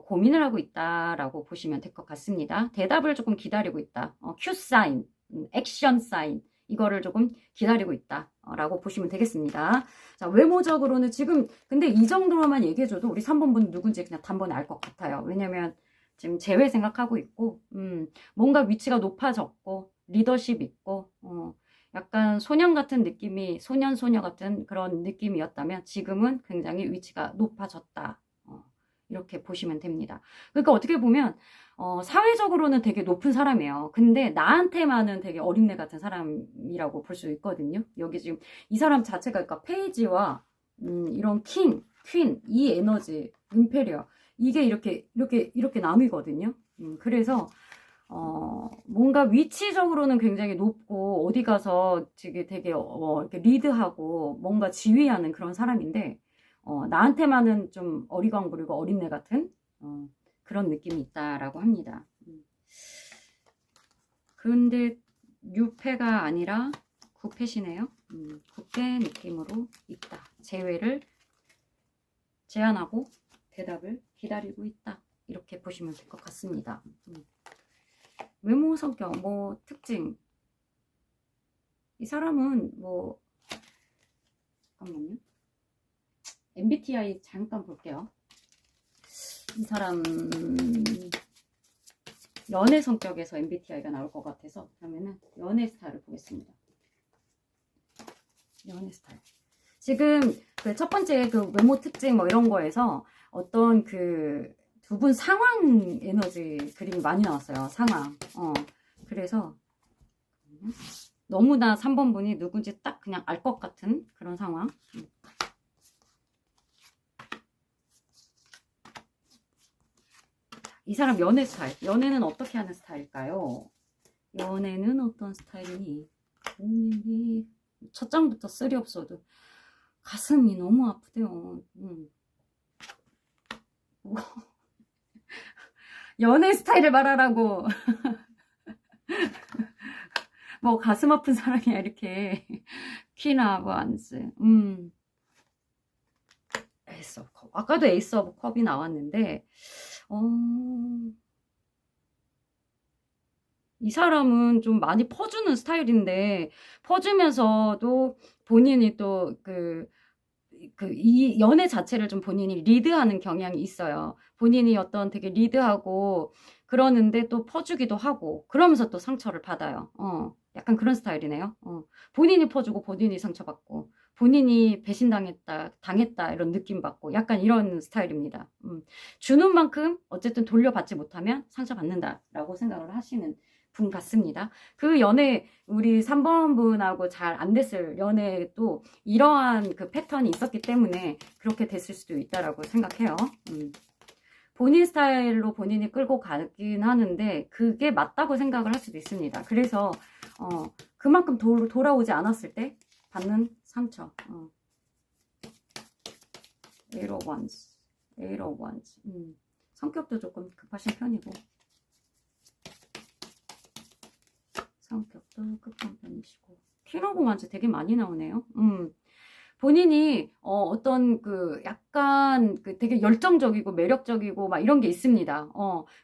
고민을 하고 있다라고 보시면 될 것 같습니다. 대답을 조금 기다리고 있다. 큐 사인, 액션 사인. 이거를 조금 기다리고 있다 라고 보시면 되겠습니다. 자, 외모적으로는 지금 근데 이 정도로만 얘기해줘도 우리 3번 분 누군지 그냥 단번에 알 것 같아요. 왜냐면 지금 재회 생각하고 있고 뭔가 위치가 높아졌고 리더십 있고 약간 소년 같은 느낌이 소녀 같은 그런 느낌이었다면 지금은 굉장히 위치가 높아졌다. 이렇게 보시면 됩니다. 그러니까 어떻게 보면 사회적으로는 되게 높은 사람이에요. 근데 나한테만은 되게 어린애 같은 사람이라고 볼 수 있거든요. 여기 지금 이 사람 자체가 그러니까 페이지와 이런 킹, 퀸, 이 에너지, 임페리어 이게 이렇게 나뉘거든요. 그래서 뭔가 위치적으로는 굉장히 높고 어디 가서 되게 이렇게 리드하고 뭔가 지휘하는 그런 사람인데 나한테만은 좀 어리광 부리고 어린애 같은 그런 느낌이 있다라고 합니다. 그런데 6패가 아니라 9패시네요. 9패 느낌으로 있다. 재회를 제안하고 대답을 기다리고 있다. 이렇게 보시면 될 것 같습니다. 외모 성격, 뭐 특징. 이 사람은 뭐 잠깐만요. MBTI 잠깐 볼게요. 이 사람 연애 성격에서 MBTI가 나올 것 같아서 그러면은 연애 스타일을 보겠습니다. 연애 스타일. 지금 그 첫 번째 그 외모 특징 뭐 이런 거에서 어떤 그 두 분 상황 에너지 그림이 많이 나왔어요. 상황. 그래서 너무나 3번 분이 누군지 딱 그냥 알 것 같은 그런 상황. 이 사람 연애 스타일. 연애는 어떻게 하는 스타일일까요? 연애는 어떤 스타일이니? 고민이 첫 장부터 쓸이 없어도 가슴이 너무 아프대요. 연애 스타일을 말하라고. 뭐 가슴 아픈 사랑이야 이렇게. 퀸아 완즈. 에이스 오브 컵. 아까도 에이스 오브 컵이 나왔는데 이 사람은 좀 많이 퍼주는 스타일인데 퍼주면서도 본인이 또 이 연애 자체를 좀 본인이 리드하는 경향이 있어요. 본인이 어떤 되게 리드하고 그러는데 또 퍼주기도 하고 그러면서 또 상처를 받아요. 약간 그런 스타일이네요. 본인이 퍼주고 본인이 상처받고 본인이 당했다 이런 느낌 받고 약간 이런 스타일입니다. 주는 만큼 어쨌든 돌려받지 못하면 상처받는다라고 생각을 하시는 분 같습니다. 그 연애, 우리 3번 분하고 잘 안 됐을 연애도 이러한 그 패턴이 있었기 때문에 그렇게 됐을 수도 있다라고 생각해요. 본인 스타일로 본인이 끌고 가긴 하는데 그게 맞다고 생각을 할 수도 있습니다. 그래서 그만큼 돌아오지 않았을 때 받는 상처. Eight of Wands, Eight of Wands. 성격도 조금 급하신 편이고, 성격도 급한 편이시고, King of Wands 되게 많이 나오네요. 본인이 어떤 그 약간 그 되게 열정적이고 매력적이고 막 이런 게 있습니다.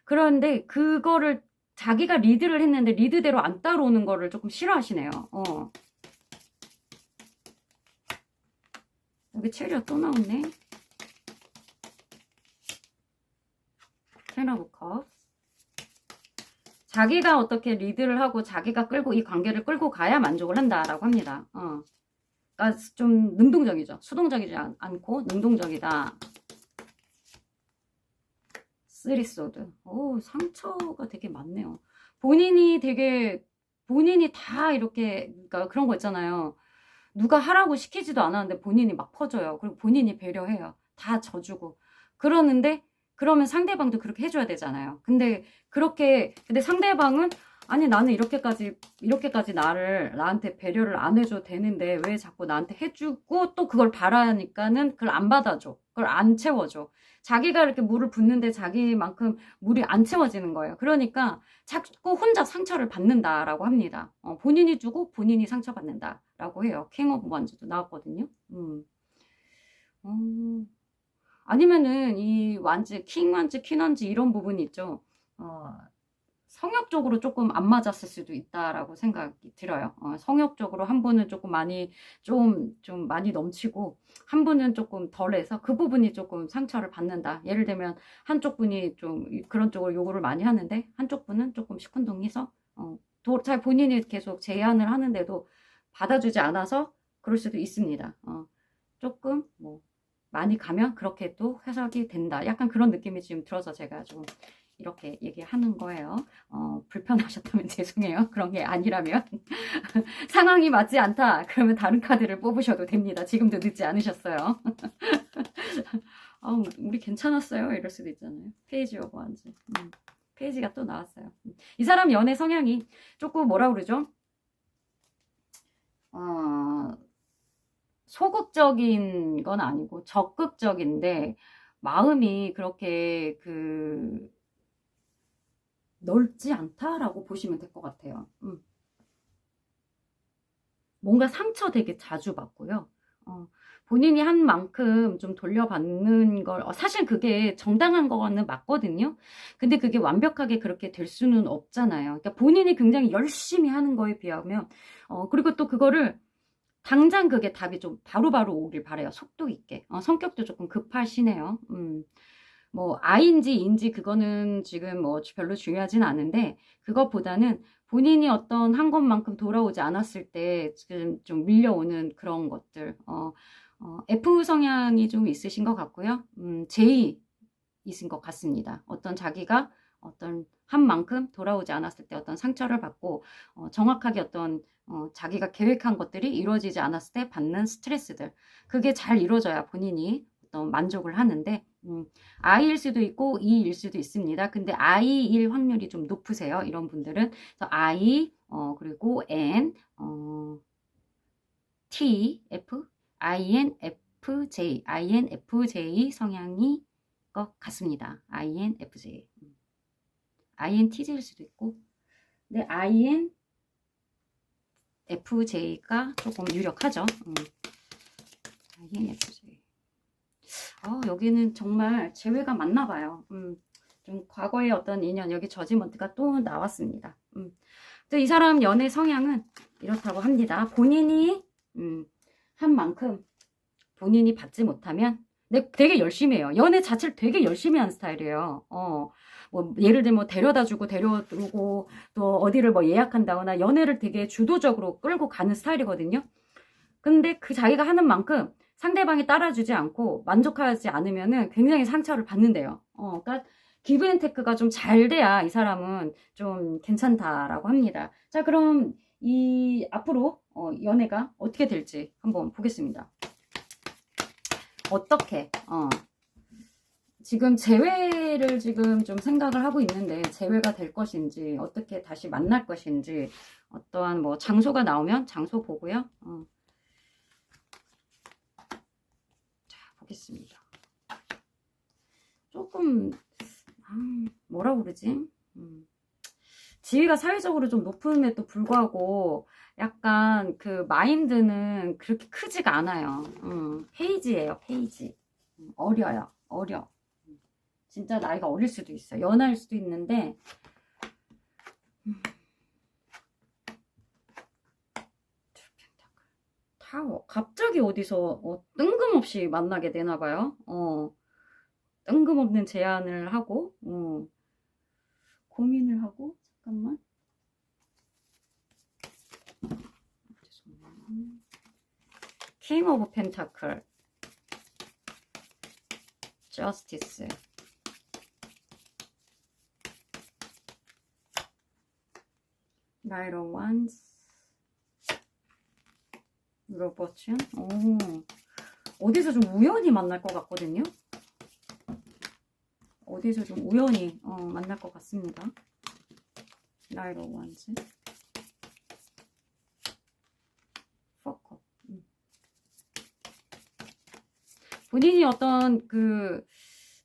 그런데 그거를 자기가 리드를 했는데 리드대로 안 따라오는 거를 조금 싫어하시네요. 여기 체리가 또 나오네. Ten of Cups. 자기가 어떻게 리드를 하고 자기가 끌고 이 관계를 끌고 가야 만족을 한다라고 합니다. 그러니까 좀 능동적이죠. 수동적이지 않고 능동적이다. 쓰리 소드. 오, 상처가 되게 많네요. 본인이 다 이렇게, 그러니까 그런 거 있잖아요. 누가 하라고 시키지도 않았는데 본인이 막 퍼줘요. 그리고 본인이 배려해요. 다 져주고. 그러면 상대방도 그렇게 해줘야 되잖아요. 근데 상대방은 아니 나는 이렇게까지 나한테 배려를 안 해줘도 되는데 왜 자꾸 나한테 해주고 또 그걸 바라니까는 그걸 안 받아줘. 그걸 안 채워줘. 자기가 이렇게 물을 붓는데 자기만큼 물이 안 채워지는 거예요. 그러니까 자꾸 혼자 상처를 받는다라고 합니다. 본인이 주고 본인이 상처받는다라고 해요. 킹 오브 원즈도 나왔거든요. 아니면은 이 완즈, 킹 완즈, 퀸 완즈 이런 부분이 있죠. 성역적으로 조금 안 맞았을 수도 있다라고 생각이 들어요. 성역적으로 한 분은 조금 많이 좀 많이 넘치고 한 분은 조금 덜해서 그 부분이 조금 상처를 받는다. 예를 들면 한쪽 분이 좀 그런 쪽으로 요구를 많이 하는데 한쪽 분은 조금 시큰둥해서 잘 본인이 계속 제안을 하는데도 받아주지 않아서 그럴 수도 있습니다. 조금 뭐 많이 가면 그렇게 또 해석이 된다. 약간 그런 느낌이 지금 들어서 제가 좀 이렇게 얘기하는 거예요. 불편하셨다면 죄송해요. 그런 게 아니라면. 상황이 맞지 않다. 그러면 다른 카드를 뽑으셔도 됩니다. 지금도 늦지 않으셨어요. 우리 괜찮았어요. 이럴 수도 있잖아요. 페이지 오브 원즈. 페이지가 또 나왔어요. 이 사람 연애 성향이 조금 뭐라 그러죠? 소극적인 건 아니고 적극적인데 마음이 그렇게 넓지 않다라고 보시면 될 것 같아요. 뭔가 상처 되게 자주 받고요. 본인이 한 만큼 좀 돌려받는 걸 사실 그게 정당한 거는 맞거든요. 근데 그게 완벽하게 그렇게 될 수는 없잖아요. 그러니까 본인이 굉장히 열심히 하는 거에 비하면 그리고 또 그거를 당장 그게 답이 좀 바로바로 오길 바래요. 속도 있게. 성격도 조금 급하시네요. 뭐 I인지 E인지 그거는 지금 뭐 별로 중요하진 않은데 그것보다는 본인이 어떤 한 것만큼 돌아오지 않았을 때 지금 좀 밀려오는 그런 것들. F 성향이 좀 있으신 것 같고요. J 이신 것 같습니다. 자기가 어떤 한 만큼 돌아오지 않았을 때 어떤 상처를 받고 정확하게 어떤 자기가 계획한 것들이 이루어지지 않았을 때 받는 스트레스들 그게 잘 이루어져야 본인이 어떤 만족을 하는데 I일 수도 있고 E일 수도 있습니다. 근데 I일 확률이 좀 높으세요. 이런 분들은 그래서 I 그리고 N T F INFJ 성향이 것 같습니다. INFJ INTJ일 수도 있고 근데 INFJ가 조금 유력하죠. INFJ 여기는 정말 재회가 맞나 봐요. 좀 과거의 어떤 인연 여기 저지먼트가 또 나왔습니다. 또 이 사람 연애 성향은 이렇다고 합니다. 본인이 한 만큼 본인이 받지 못하면 되게 열심히 해요. 연애 자체를 되게 열심히 하는 스타일이에요. 뭐 예를 들면 데려다주고 데려오고 또 어디를 뭐 예약한다거나 연애를 되게 주도적으로 끌고 가는 스타일이거든요. 근데 그 자기가 하는 만큼 상대방이 따라주지 않고 만족하지 않으면은 굉장히 상처를 받는데요. 그러니까 기브앤테크가 좀 잘 돼야 이 사람은 좀 괜찮다라고 합니다. 자, 그럼 이 앞으로 연애가 어떻게 될지 한번 보겠습니다. 어떻게 지금 재회를 지금 좀 생각을 하고 있는데 재회가 될 것인지 어떻게 다시 만날 것인지 어떠한 뭐 장소가 나오면 장소 보고요. 자, 보겠습니다. 조금 뭐라고 그러지? 지위가 사회적으로 좀 높음에도 불구하고 약간 그 마인드는 그렇게 크지가 않아요. 페이지예요, 페이지. 어려요, 어려. 진짜 나이가 어릴 수도 있어요. 연하일 수도 있는데 타워. 갑자기 어디서 뜬금없이 만나게 되나봐요. 뜬금없는 제안을 하고 고민을 하고 잠깐만. 킹 오브 펜타클, 저스티스, 나이트 오브 원스, 로버춘. 어디서 좀 우연히 만날 것 같거든요. 어디서 좀 우연히 만날 것 같습니다. 나이트 오브 원스, 포커. 본인이 어떤 그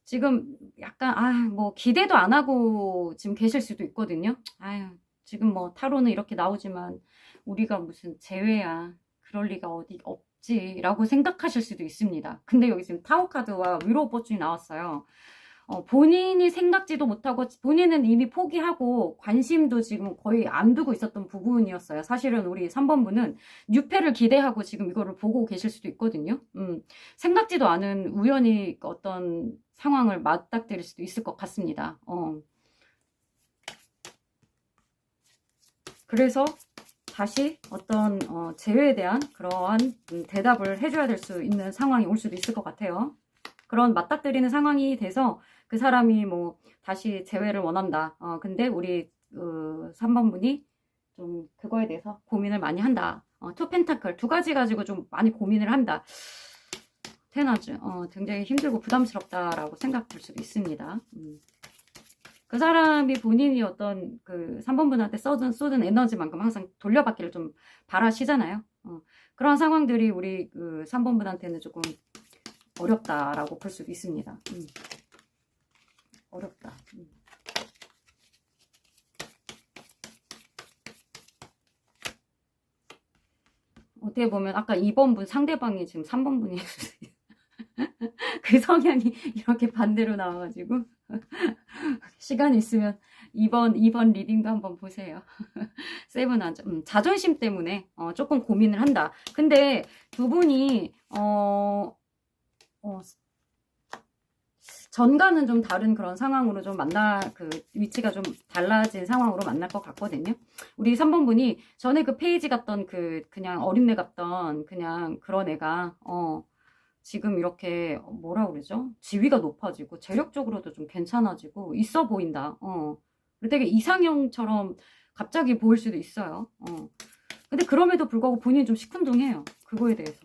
지금 약간 뭐 기대도 안 하고 지금 계실 수도 있거든요. 아유, 지금 뭐 타로는 이렇게 나오지만 우리가 무슨 재회야, 그럴 리가 어디 없지 라고 생각하실 수도 있습니다. 근데 여기 지금 타워 카드와 위로 버튼이 나왔어요. 본인이 생각지도 못하고 본인은 이미 포기하고 관심도 지금 거의 안 두고 있었던 부분이었어요. 사실은 우리 3번분은 뉴페를 기대하고 지금 이거를 보고 계실 수도 있거든요. 생각지도 않은 우연히 어떤 상황을 맞닥뜨릴 수도 있을 것 같습니다. 그래서 다시 어떤 재회에 대한 그러한 대답을 해줘야 될 수 있는 상황이 올 수도 있을 것 같아요. 그런 맞닥뜨리는 상황이 돼서 그 사람이 뭐 다시 재회를 원한다. 근데 우리 3번분이 좀 그거에 대해서 고민을 많이 한다. 투 펜타클 두 가지 가지고 좀 많이 고민을 한다. 테나즈 굉장히 힘들고 부담스럽다라고 생각될 수도 있습니다. 그 사람이 본인이 어떤 그 3번분한테 쏟은 에너지만큼 항상 돌려받기를 좀 바라시잖아요. 그런 상황들이 우리 그 3번분한테는 조금 어렵다라고 볼 수도 있습니다. 어렵다. 어떻게 보면 아까 2번분 상대방이 지금 3번분이 그 성향이 이렇게 반대로 나와가지고 시간 있으면 2번 리딩도 한번 보세요. 세븐 자존심 때문에 조금 고민을 한다. 근데 두 분이 전과는 좀 다른 그런 상황으로 좀 그 위치가 좀 달라진 상황으로 만날 것 같거든요. 우리 3번분이 전에 그 페이지 같던 그냥 어린애 같던 그냥 그런 애가 지금 이렇게 뭐라 그러죠? 지위가 높아지고 재력적으로도 좀 괜찮아지고 있어 보인다. 되게 이상형처럼 갑자기 보일 수도 있어요. 근데 그럼에도 불구하고 본인이 좀 시큰둥해요. 그거에 대해서.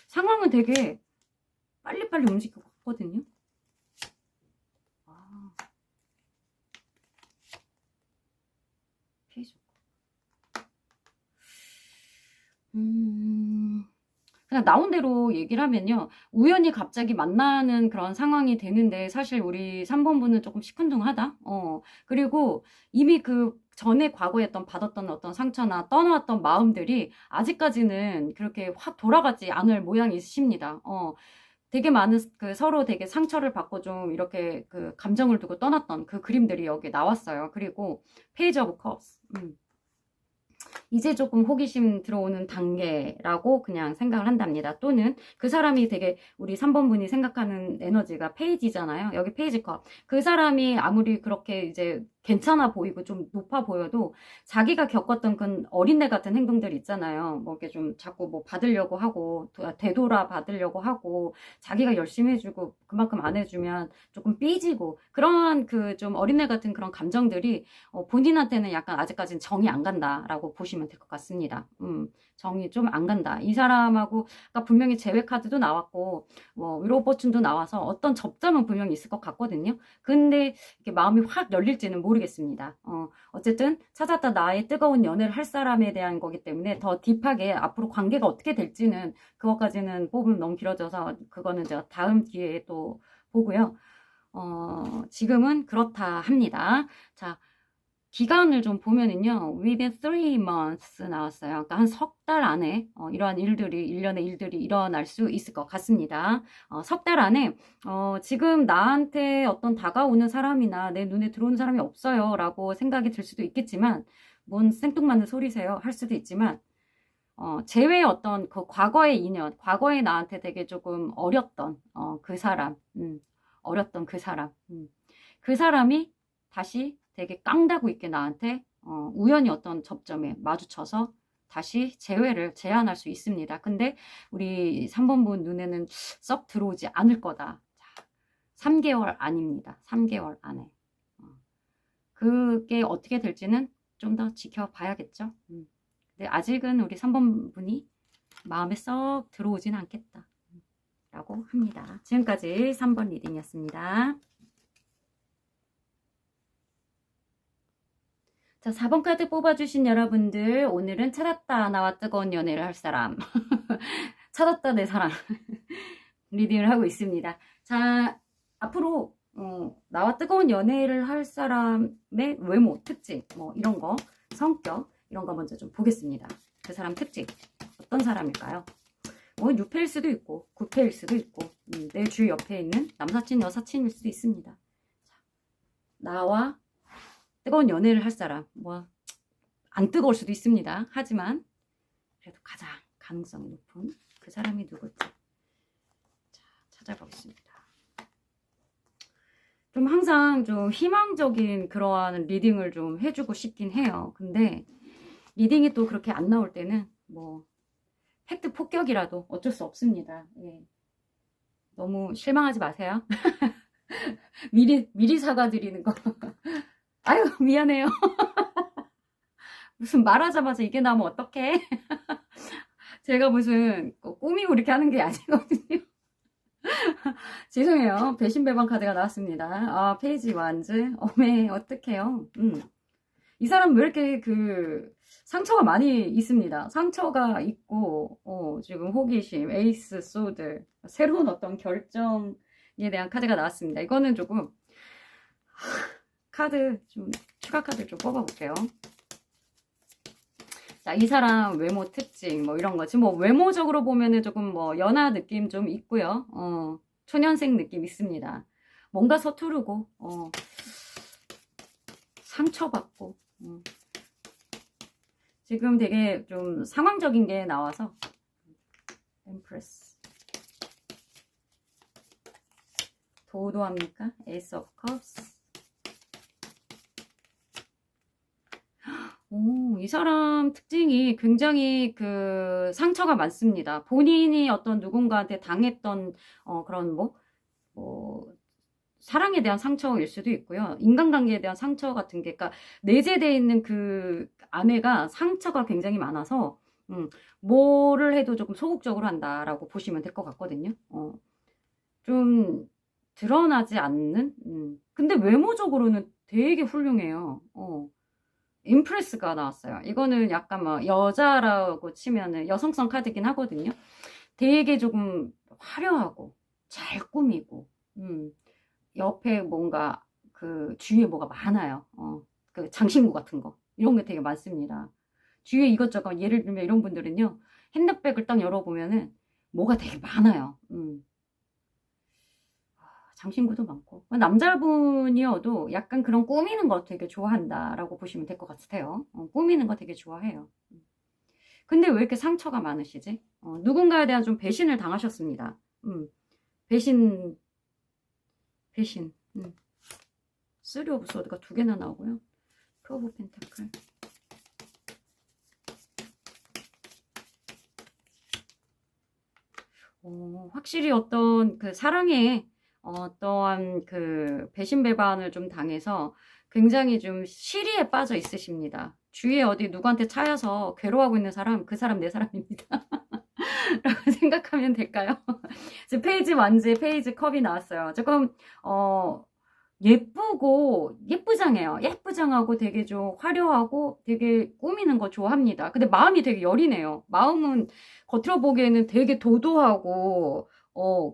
상황은 되게 빨리빨리 움직일 것 같거든요. 페이지. 그냥 나온 대로 얘기를 하면요. 우연히 갑자기 만나는 그런 상황이 되는데 사실 우리 3번분은 조금 시큰둥하다. 그리고 이미 그 전에 과거에 받았던 어떤 상처나 떠나왔던 마음들이 아직까지는 그렇게 확 돌아가지 않을 모양이십니다. 되게 많은 서로 되게 상처를 받고 좀 이렇게 그 감정을 두고 떠났던 그 그림들이 여기 나왔어요. 그리고 페이지 오브 컵스. 이제 조금 호기심 들어오는 단계라고 그냥 생각을 한답니다. 또는 그 사람이 되게 우리 3번분이 생각하는 에너지가 페이지잖아요. 여기 페이지 컵. 그 사람이 아무리 그렇게 이제 괜찮아 보이고 좀 높아 보여도 자기가 겪었던 그 어린애 같은 행동들 있잖아요. 뭐 이렇게 좀 자꾸 뭐 받으려고 하고 되돌아 받으려고 하고 자기가 열심히 해주고 그만큼 안 해주면 조금 삐지고 그런 그 좀 어린애 같은 그런 감정들이 본인한테는 약간 아직까지는 정이 안 간다라고 보시면 될 것 같습니다. 정이 좀 안 간다. 이 사람하고 그러니까 분명히 제외 카드도 나왔고 뭐 위로 버튼도 나와서 어떤 접점은 분명히 있을 것 같거든요. 근데 이렇게 마음이 확 열릴지는 모르겠습니다. 어쨌든 찾았다 나의 뜨거운 연애를 할 사람에 대한 거기 때문에 더 딥하게 앞으로 관계가 어떻게 될지는 그것까지는 뽑으면 너무 길어져서 그거는 제가 다음 기회에 또 보고요. 지금은 그렇다 합니다. 자, 기간을 좀 보면은요, within 3 months 나왔어요. 그러니까 한 석 달 안에 이러한 일들이, 일련의 일들이 일어날 수 있을 것 같습니다. 석 달 안에 지금 나한테 어떤 다가오는 사람이나 내 눈에 들어오는 사람이 없어요 라고 생각이 들 수도 있겠지만 뭔 생뚱맞는 소리세요 할 수도 있지만 제외의 어떤 그 과거의 인연, 과거에 나한테 되게 조금 어렸던 그 사람, 어렸던 그 사람, 그 사람이 다시 되게 깡다구 있게 나한테 우연히 어떤 접점에 마주쳐서 다시 재회를 제안할 수 있습니다. 근데 우리 3번 분 눈에는 썩 들어오지 않을 거다. 자, 3개월 안입니다. 3개월 안에. 그게 어떻게 될지는 좀 더 지켜봐야겠죠. 근데 아직은 우리 3번 분이 마음에 썩 들어오진 않겠다. 라고 합니다. 지금까지 3번 리딩이었습니다. 자, 4번 카드 뽑아주신 여러분들, 오늘은 찾았다, 나와 뜨거운 연애를 할 사람. 찾았다, 내 사람. 리딩을 하고 있습니다. 자, 앞으로, 나와 뜨거운 연애를 할 사람의 외모, 특징, 뭐, 이런 거, 성격, 이런 거 먼저 좀 보겠습니다. 그 사람 특징, 어떤 사람일까요? 뭐, 6패일 수도 있고, 9패일 수도 있고, 내 주 옆에 있는 남사친, 여사친일 수도 있습니다. 자, 나와 뜨거운 연애를 할 사람, 뭐 안 뜨거울 수도 있습니다. 하지만 그래도 가장 가능성이 높은 그 사람이 누구지? 자, 찾아보겠습니다. 좀 항상 좀 희망적인 그러한 리딩을 좀 해주고 싶긴 해요. 근데 리딩이 또 그렇게 안 나올 때는 뭐 팩트 폭격이라도 어쩔 수 없습니다. 예. 너무 실망하지 마세요. 미리 사과드리는 거. 아유, 미안해요. 무슨 말하자마자 이게 나오면 어떡해? 제가 무슨 꾸미고 이렇게 하는 게 아니거든요. 죄송해요. 배신배방 카드가 나왔습니다. 페이지 완즈. 어메, 어떡해요. 이 사람 왜 이렇게 상처가 많이 있습니다. 상처가 있고, 지금 호기심, 에이스, 소드, 새로운 어떤 결정에 대한 카드가 나왔습니다. 이거는 조금, 추가 카드 좀 뽑아볼게요. 자, 이 사람 외모 특징, 뭐 이런 거지. 뭐 외모적으로 보면은 조금 뭐 연하 느낌 좀 있고요. 초년생 느낌 있습니다. 뭔가 서투르고, 상처받고, 지금 되게 좀 상황적인 게 나와서, 엠프레스. 도도합니까? 에이스 오브 컵스. 이 사람 특징이 굉장히 상처가 많습니다. 본인이 어떤 누군가한테 당했던 그런 사랑에 대한 상처일 수도 있고요. 인간관계에 대한 상처 같은 게, 그러니까 내재되어 있는 그 아내가 상처가 굉장히 많아서 뭐를 해도 조금 소극적으로 한다라고 보시면 될 것 같거든요. 좀 드러나지 않는. 근데 외모적으로는 되게 훌륭해요. 임프레스가 나왔어요. 이거는 약간 뭐 여자라고 치면은 여성성 카드긴 하거든요. 되게 조금 화려하고 잘 꾸미고, 옆에 뭔가 주위에 뭐가 많아요. 장신구 같은 거 이런 게 되게 많습니다. 주위에 이것저것, 예를 들면 이런 분들은요, 핸드백을 딱 열어보면은 뭐가 되게 많아요. 장신구도 많고, 남자분이어도 약간 그런 꾸미는 거 되게 좋아한다라고 보시면 될 것 같아요. 꾸미는 거 되게 좋아해요. 근데 왜 이렇게 상처가 많으시지? 누군가에 대한 좀 배신을 당하셨습니다. 배신. 쓰리 오브 소드가 두 개나 나오고요. 투 오브 펜타클. 확실히 어떤 그 사랑에 어떠한 그 배신 배반을 좀 당해서 굉장히 좀 시리에 빠져 있으십니다. 주위에 어디 누구한테 차여서 괴로워하고 있는 사람, 그 사람 내 사람입니다. 라고 생각하면 될까요? 지금 페이지 완즈, 페이지 컵이 나왔어요. 조금 예쁘고 예쁘장해요. 예쁘장하고 되게 좀 화려하고 되게 꾸미는 거 좋아합니다. 근데 마음이 되게 여리네요. 마음은 겉으로 보기에는 되게 도도하고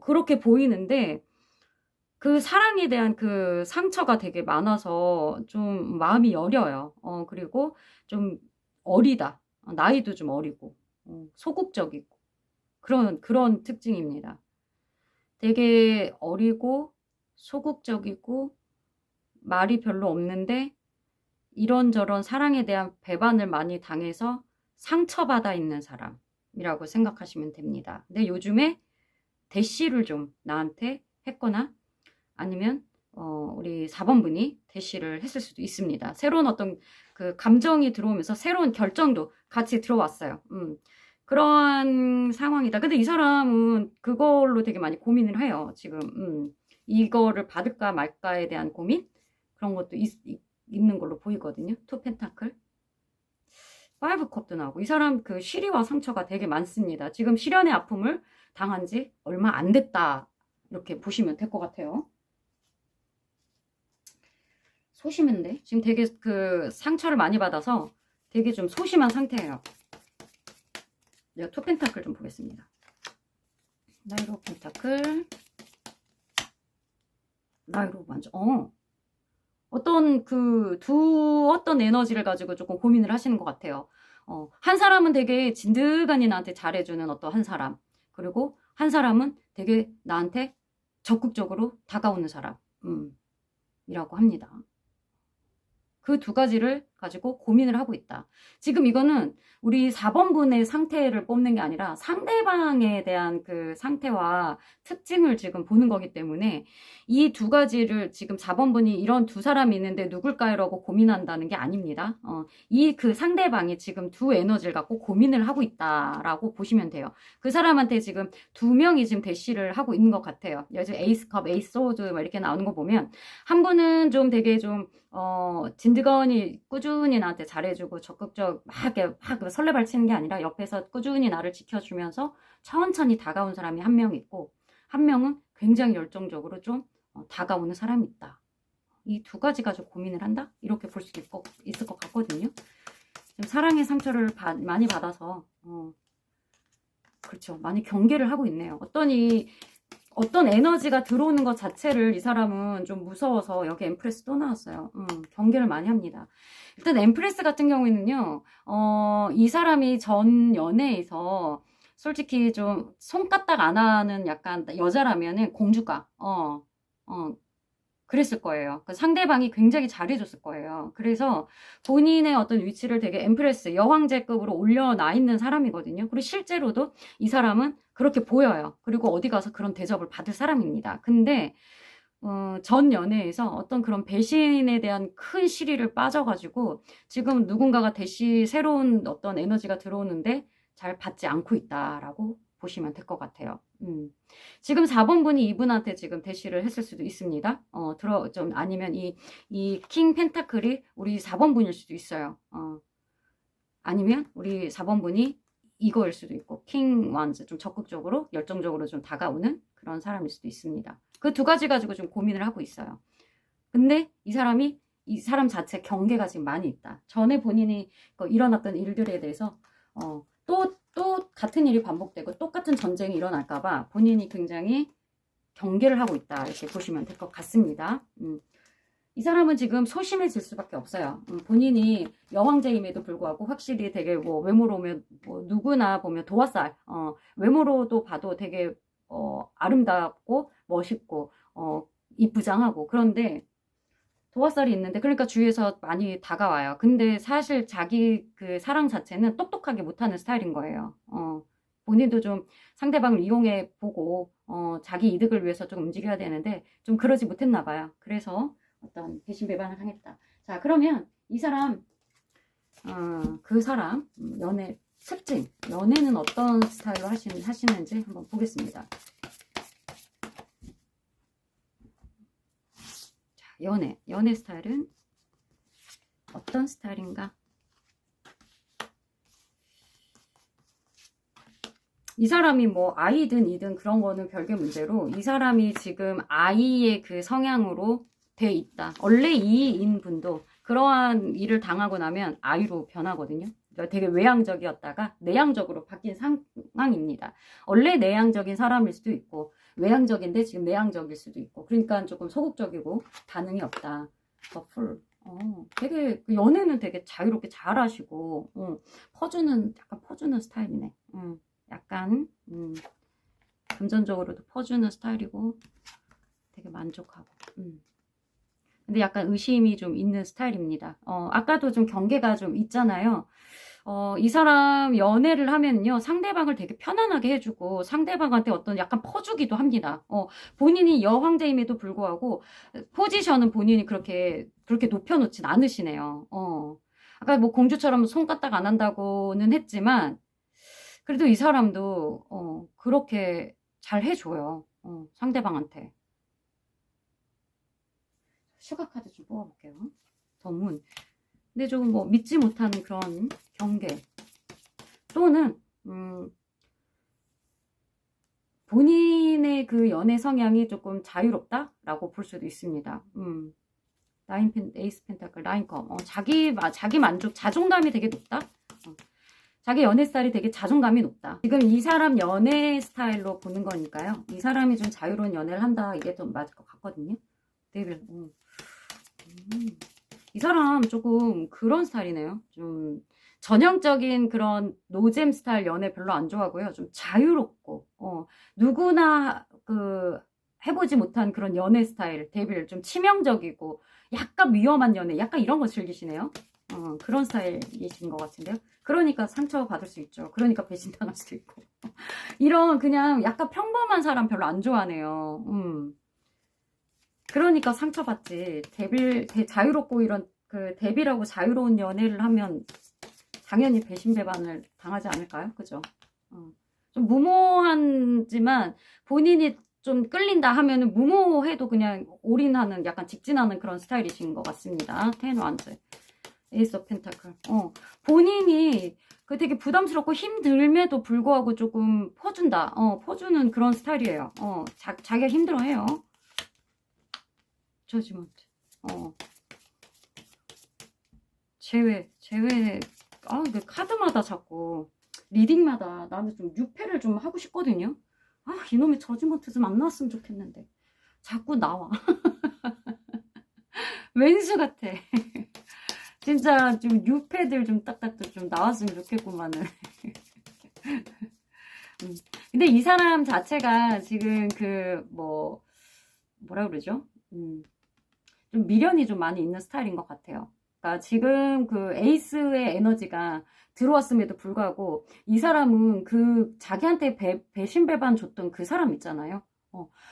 그렇게 보이는데 그 사랑에 대한 그 상처가 되게 많아서 좀 마음이 여려요. 그리고 좀 어리다. 나이도 좀 어리고 소극적이고 그런 특징입니다. 되게 어리고 소극적이고 말이 별로 없는데 이런저런 사랑에 대한 배반을 많이 당해서 상처받아 있는 사람이라고 생각하시면 됩니다. 근데 요즘에 대시를 좀 나한테 했거나 아니면 우리 4번 분이 대시를 했을 수도 있습니다. 새로운 어떤 그 감정이 들어오면서 새로운 결정도 같이 들어왔어요. 그런 상황이다. 근데 이 사람은 그걸로 되게 많이 고민을 해요. 지금 이거를 받을까 말까에 대한 고민? 그런 것도 있는 걸로 보이거든요. 투 펜타클. 파이브 컵도 나오고 이 사람 그 시리와 상처가 되게 많습니다. 지금 실연의 아픔을 당한 지 얼마 안 됐다. 이렇게 보시면 될 것 같아요. 소심한데 지금 되게 그 상처를 많이 받아서 되게 좀 소심한 상태예요. 내가 투 펜타클 좀 보겠습니다. 나이트 오브 펜타클. 나이트 오브 완전 어떤 어떤 에너지를 가지고 조금 고민을 하시는 것 같아요. 한 사람은 되게 진득하니 나한테 잘해주는 어떤 한 사람. 그리고 한 사람은 되게 나한테 적극적으로 다가오는 사람. 이라고 합니다. 그 두 가지를 가지고 고민을 하고 있다. 지금 이거는 우리 4번 분의 상태를 뽑는 게 아니라 상대방에 대한 그 상태와 특징을 지금 보는 거기 때문에 이 두 가지를 지금 4번 분이 이런 두 사람이 있는데 누굴까요라고 고민한다는 게 아닙니다. 이 그 상대방이 지금 두 에너지를 갖고 고민을 하고 있다라고 보시면 돼요. 그 사람한테 지금 두 명이 지금 대시를 하고 있는 것 같아요. 요즘 에이스 컵, 에이스 소드 막 이렇게 나오는 거 보면 한 분은 좀 되게 좀 진드건이 꾸준히 나한테 잘해주고 적극적 막 설레발 치는 게 아니라 옆에서 꾸준히 나를 지켜주면서 천천히 다가온 사람이 한 명 있고 한 명은 굉장히 열정적으로 좀 다가오는 사람이 있다. 이 두 가지 가지고 고민을 한다? 이렇게 볼 수도 있을 것 같거든요. 지금 사랑의 상처를 많이 받아서 그렇죠. 많이 경계를 하고 있네요. 어떤 에너지가 들어오는 것 자체를 이 사람은 좀 무서워서 여기 엠프레스 또 나왔어요. 경계를 많이 합니다. 일단 엠프레스 같은 경우에는요. 이 사람이 전 연애에서 솔직히 좀 손까딱 안 하는 약간 여자라면은 공주가 그랬을 거예요. 그 상대방이 굉장히 잘해줬을 거예요. 그래서 본인의 어떤 위치를 되게 엠프레스, 여왕제급으로 올려놔 있는 사람이거든요. 그리고 실제로도 이 사람은 그렇게 보여요. 그리고 어디 가서 그런 대접을 받을 사람입니다. 근데 전 연애에서 어떤 그런 배신에 대한 큰 시리를 빠져가지고 지금 누군가가 새로운 어떤 에너지가 들어오는데 잘 받지 않고 있다라고 보시면 될 것 같아요. 지금 4번 분이 이분한테 지금 대시를 했을 수도 있습니다. 좀 아니면 이 킹 펜타클이 우리 4번 분일 수도 있어요. 아니면 우리 4번 분이 이거일 수도 있고 킹 완즈 좀 적극적으로 열정적으로 좀 다가오는 그런 사람일 수도 있습니다. 그 두 가지 가지고 좀 고민을 하고 있어요. 근데 이 사람 자체 경계가 지금 많이 있다. 전에 본인이 일어났던 일들에 대해서 또 같은 일이 반복되고 똑같은 전쟁이 일어날까봐 본인이 굉장히 경계를 하고 있다. 이렇게 보시면 될 것 같습니다. 이 사람은 지금 소심해질 수밖에 없어요. 본인이 여왕제임에도 불구하고 확실히 되게 뭐 외모로 보면 누구나 보면 도화살, 외모로도 봐도 되게 아름답고 멋있고 이쁘장하고 그런데 도화살이 있는데 그러니까 주위에서 많이 다가와요. 근데 사실 자기 그 사랑 자체는 똑똑하게 못하는 스타일인 거예요. 본인도 좀 상대방을 이용해 보고 자기 이득을 위해서 좀 움직여야 되는데 좀 그러지 못했나 봐요. 그래서 어떤 배신배반을 당했다. 자, 그러면 이 사람, 그 사람 연애 특징, 연애는 어떤 스타일로 하시는지 한번 보겠습니다. 자, 연애 스타일은 어떤 스타일인가? 이 사람이 뭐 아이든 이든 그런 거는 별개 문제로 이 사람이 지금 아이의 그 성향으로 돼 있다. 원래 이인 분도 그러한 일을 당하고 나면 아이로 변하거든요. 그러니까 되게 외향적이었다가 내향적으로 바뀐 상황입니다. 원래 내향적인 사람일 수도 있고 외향적인데 지금 내향적일 수도 있고 그러니까 조금 소극적이고 반응이 없다. 더풀. 되게 연애는 되게 자유롭게 잘하시고 약간 퍼주는 스타일이네. 약간 금전적으로도 퍼주는 스타일이고 되게 만족하고 근데 약간 의심이 좀 있는 스타일입니다. 아까도 좀 경계가 좀 있잖아요. 이 사람 연애를 하면요 상대방을 되게 편안하게 해주고 상대방한테 어떤 약간 퍼주기도 합니다. 본인이 여황제임에도 불구하고 포지션은 본인이 그렇게 높여놓진 않으시네요. 아까 뭐 공주처럼 손가락 안 한다고는 했지만 그래도 이 사람도 그렇게 잘 해줘요. 상대방한테. 슈가카드 좀 뽑아볼게요. 더문. 근데 조금 뭐 믿지 못하는 그런 경계 또는 본인의 그 연애 성향이 조금 자유롭다라고 볼 수도 있습니다. 에이스 펜타클, 라인컵. 자기 만족, 자존감이 되게 높다. 자기 연애 스타일이 되게 자존감이 높다. 지금 이 사람 연애 스타일로 보는 거니까요. 이 사람이 좀 자유로운 연애를 한다. 이게 좀 맞을 것 같거든요. 되게 이 사람 조금 그런 스타일이네요. 좀 전형적인 그런 노잼 스타일 연애 별로 안 좋아하고요. 좀 자유롭고 누구나 해보지 못한 그런 연애 스타일 데뷔를 좀 치명적이고 약간 위험한 연애 약간 이런 거 즐기시네요. 그런 스타일이신 것 같은데요. 그러니까 상처받을 수 있죠. 그러니까 배신당할 수도 있고 이런 그냥 약간 평범한 사람 별로 안 좋아하네요. 그러니까 상처받지. 자유롭고 이런 데뷔라고 자유로운 연애를 하면 당연히 배신배반을 당하지 않을까요? 그죠? 좀 무모하지만 본인이 좀 끌린다 하면은 무모해도 그냥 올인하는 약간 직진하는 그런 스타일이신 것 같습니다. 텐 완즈. 에이스 오브 펜타클. 본인이 되게 부담스럽고 힘들매도 불구하고 조금 퍼준다. 퍼주는 그런 스타일이에요. 자기가 힘들어해요. 저지먼트. 제외. 그 카드마다 자꾸 리딩마다 나는 좀 6패를 좀 하고 싶거든요. 이놈의 저지먼트 좀 안 나왔으면 좋겠는데 자꾸 나와. 왼수 같아. 진짜 좀 6패들 좀 딱딱도 좀 나왔으면 좋겠구만은. 근데 이 사람 자체가 지금 뭐라 그러죠? 좀 미련이 좀 많이 있는 스타일인 것 같아요. 그러니까 지금 그 에이스의 에너지가 들어왔음에도 불구하고 이 사람은 자기한테 배신배반 줬던 그 사람 있잖아요.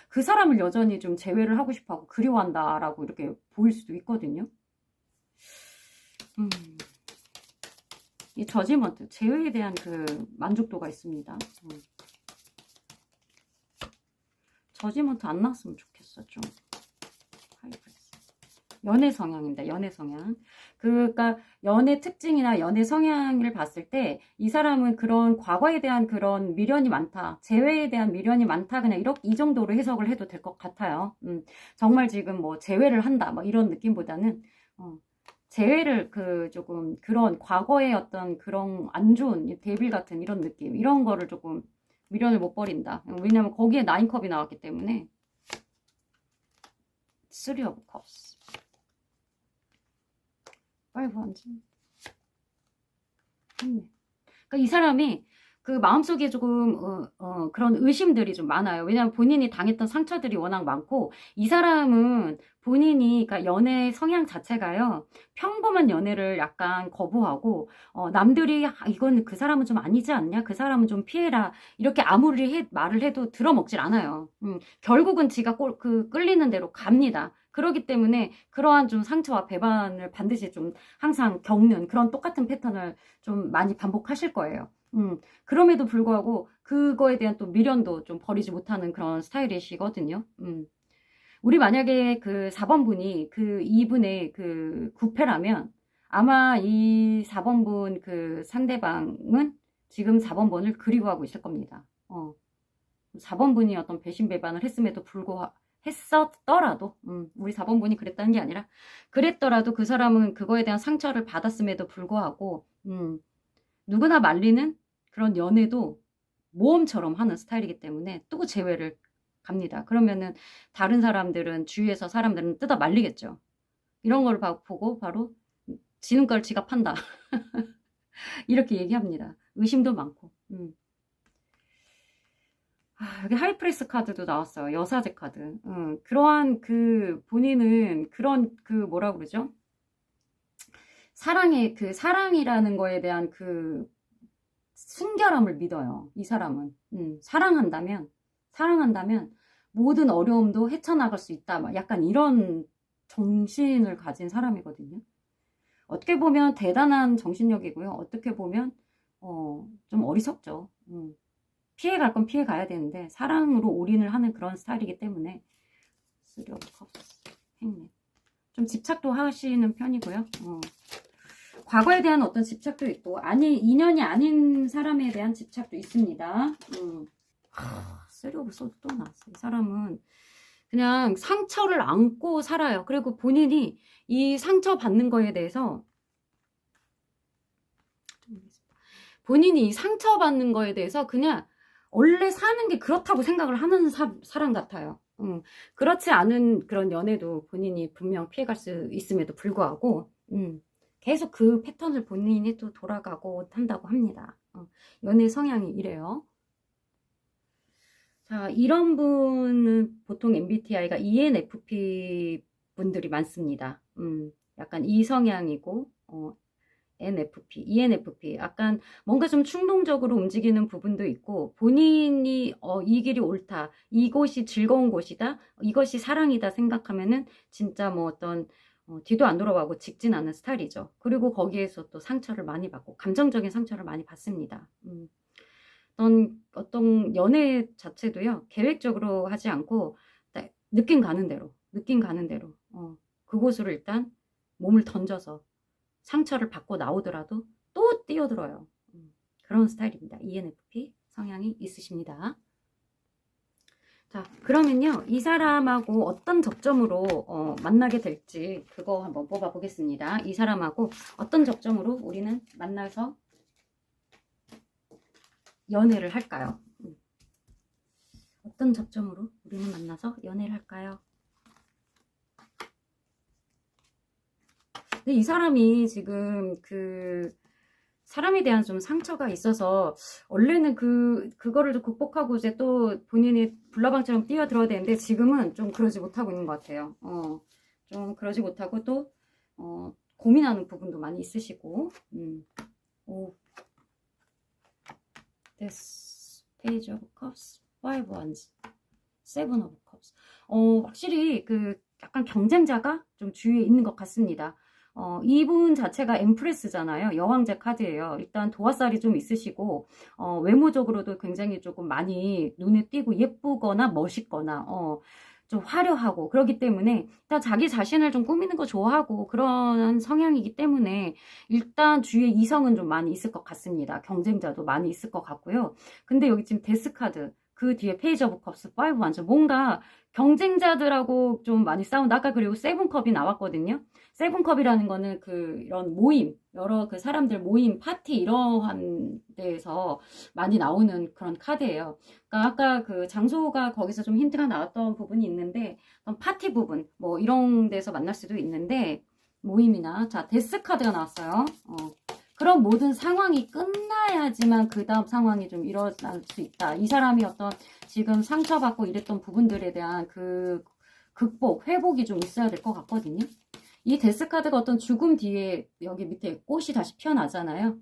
그 사람을 여전히 좀 제외를 하고 싶어하고 그리워한다라고 이렇게 보일 수도 있거든요. 이 저지먼트 제외에 대한 그 만족도가 있습니다. 저지먼트 안 나왔으면 좋겠어 좀. 연애 성향입니다. 연애 성향. 그러니까 연애 특징이나 연애 성향을 봤을 때 이 사람은 그런 과거에 대한 그런 미련이 많다. 재회에 대한 미련이 많다. 그냥 이 정도로 해석을 해도 될 것 같아요. 정말 지금 뭐 재회를 한다. 뭐 이런 느낌보다는 재회를 조금 그런 과거의 어떤 그런 안 좋은 데빌 같은 이런 느낌. 이런 거를 조금 미련을 못 버린다. 왜냐면 거기에 9컵이 나왔기 때문에. 3 of cups. 5 wands. 그러니까 이 사람이 그 마음속에 조금 그런 의심들이 좀 많아요. 왜냐하면 본인이 당했던 상처들이 워낙 많고, 이 사람은 본인이, 그러니까 연애 성향 자체가요, 평범한 연애를 약간 거부하고, 남들이 이건 그 사람은 좀 아니지 않냐, 그 사람은 좀 피해라, 이렇게 아무리 말을 해도 들어먹질 않아요. 결국은 지가 끌리는 대로 갑니다. 그렇기 때문에 그러한 좀 상처와 배반을 반드시 좀 항상 겪는 그런 똑같은 패턴을 좀 많이 반복하실 거예요. 그럼에도 불구하고 그거에 대한 또 미련도 좀 버리지 못하는 그런 스타일이시거든요. 우리 만약에 그 4번 분이 그 이분의 그 구패라면 아마 이 4번 분 그 상대방은 지금 4번 분을 그리워하고 있을 겁니다. 4번 분이 어떤 배신 배반을 했었더라도, 우리 4번 분이 그랬다는 게 아니라, 그랬더라도 그 사람은 그거에 대한 상처를 받았음에도 불구하고, 누구나 말리는 그런 연애도 모험처럼 하는 스타일이기 때문에 또 제외를 갑니다. 그러면은 다른 사람들은, 주위에서 사람들은 뜯어 말리겠죠. 이런 걸 보고 바로 지는 걸 지가 판다. 이렇게 얘기합니다. 의심도 많고. 여기 하이프레스 카드도 나왔어요. 여사제 카드. 그러한 본인은 그런 뭐라 그러죠? 사랑이라는 거에 대한 순결함을 믿어요. 이 사람은. 사랑한다면 모든 어려움도 헤쳐나갈 수 있다. 막 약간 이런 정신을 가진 사람이거든요. 어떻게 보면 대단한 정신력이고요. 어떻게 보면, 좀 어리석죠. 피해갈 건 피해가야 되는데 사랑으로 올인을 하는 그런 스타일이기 때문에 행님 좀 집착도 하시는 편이고요. 과거에 대한 어떤 집착도 있고 인연이 아닌 사람에 대한 집착도 있습니다. 쓰려고 써도 또 나왔어요. 이 사람은 그냥 상처를 안고 살아요. 그리고 본인이 이 상처 받는 거에 대해서 그냥 원래 사는 게 그렇다고 생각을 하는 사람 같아요. 그렇지 않은 그런 연애도 본인이 분명 피해갈 수 있음에도 불구하고 계속 그 패턴을 본인이 또 돌아가고 한다고 합니다. 연애 성향이 이래요. 자, 이런 분은 보통 MBTI가 ENFP 분들이 많습니다. 약간 이성향이고 ENFP 약간 뭔가 좀 충동적으로 움직이는 부분도 있고, 본인이 이 길이 옳다, 이곳이 즐거운 곳이다, 이것이 사랑이다 생각하면은 진짜 뭐 어떤 뒤도 안 돌아가고 직진 않는 스타일이죠. 그리고 거기에서 또 상처를 많이 받고 감정적인 상처를 많이 받습니다. 어떤 연애 자체도요, 계획적으로 하지 않고 느낌 가는 대로 그곳으로 일단 몸을 던져서 상처를 받고 나오더라도 또 뛰어들어요. 그런 스타일입니다. ENFP 성향이 있으십니다. 자, 그러면요, 이 사람하고 어떤 접점으로 만나게 될지 그거 한번 뽑아 보겠습니다. 이 사람하고 어떤 접점으로 우리는 만나서 연애를 할까요? 어떤 접점으로 우리는 만나서 연애를 할까요? 근데 이 사람이 지금 사람에 대한 좀 상처가 있어서 원래는 그거를 좀 극복하고 이제 또 본인이 불나방처럼 뛰어들어야 되는데 지금은 좀 그러지 못하고 있는 것 같아요. 좀 그러지 못하고 또 고민하는 부분도 많이 있으시고. This Page of Cups, Five Wands, Seven of Cups. 확실히 약간 경쟁자가 좀 주위에 있는 것 같습니다. 이분 자체가 엠프레스잖아요. 여왕제 카드예요. 일단 도화살이 좀 있으시고 외모적으로도 굉장히 조금 많이 눈에 띄고 예쁘거나 멋있거나 좀 화려하고 그렇기 때문에 일단 자기 자신을 좀 꾸미는 거 좋아하고 그런 성향이기 때문에 일단 주위에 이성은 좀 많이 있을 것 같습니다. 경쟁자도 많이 있을 것 같고요. 근데 여기 지금 데스 카드 그 뒤에 페이지 오브 컵스 5 완전 뭔가 경쟁자들하고 좀 많이 싸운다. 아까 그리고 세븐컵이 나왔거든요. 세븐컵이라는 거는 이런 모임, 여러 사람들 모임, 파티 이러한 데에서 많이 나오는 그런 카드예요. 그러니까 아까 장소가 거기서 좀 힌트가 나왔던 부분이 있는데 파티 부분 뭐 이런 데서 만날 수도 있는데 모임이나 자 데스 카드가 나왔어요. 그런 모든 상황이 끝나야지만 그 다음 상황이 좀 일어날 수 있다. 이 사람이 어떤 지금 상처받고 이랬던 부분들에 대한 그 극복, 회복이 좀 있어야 될 것 같거든요. 이 데스카드가 어떤 죽음 뒤에 여기 밑에 꽃이 다시 피어나잖아요.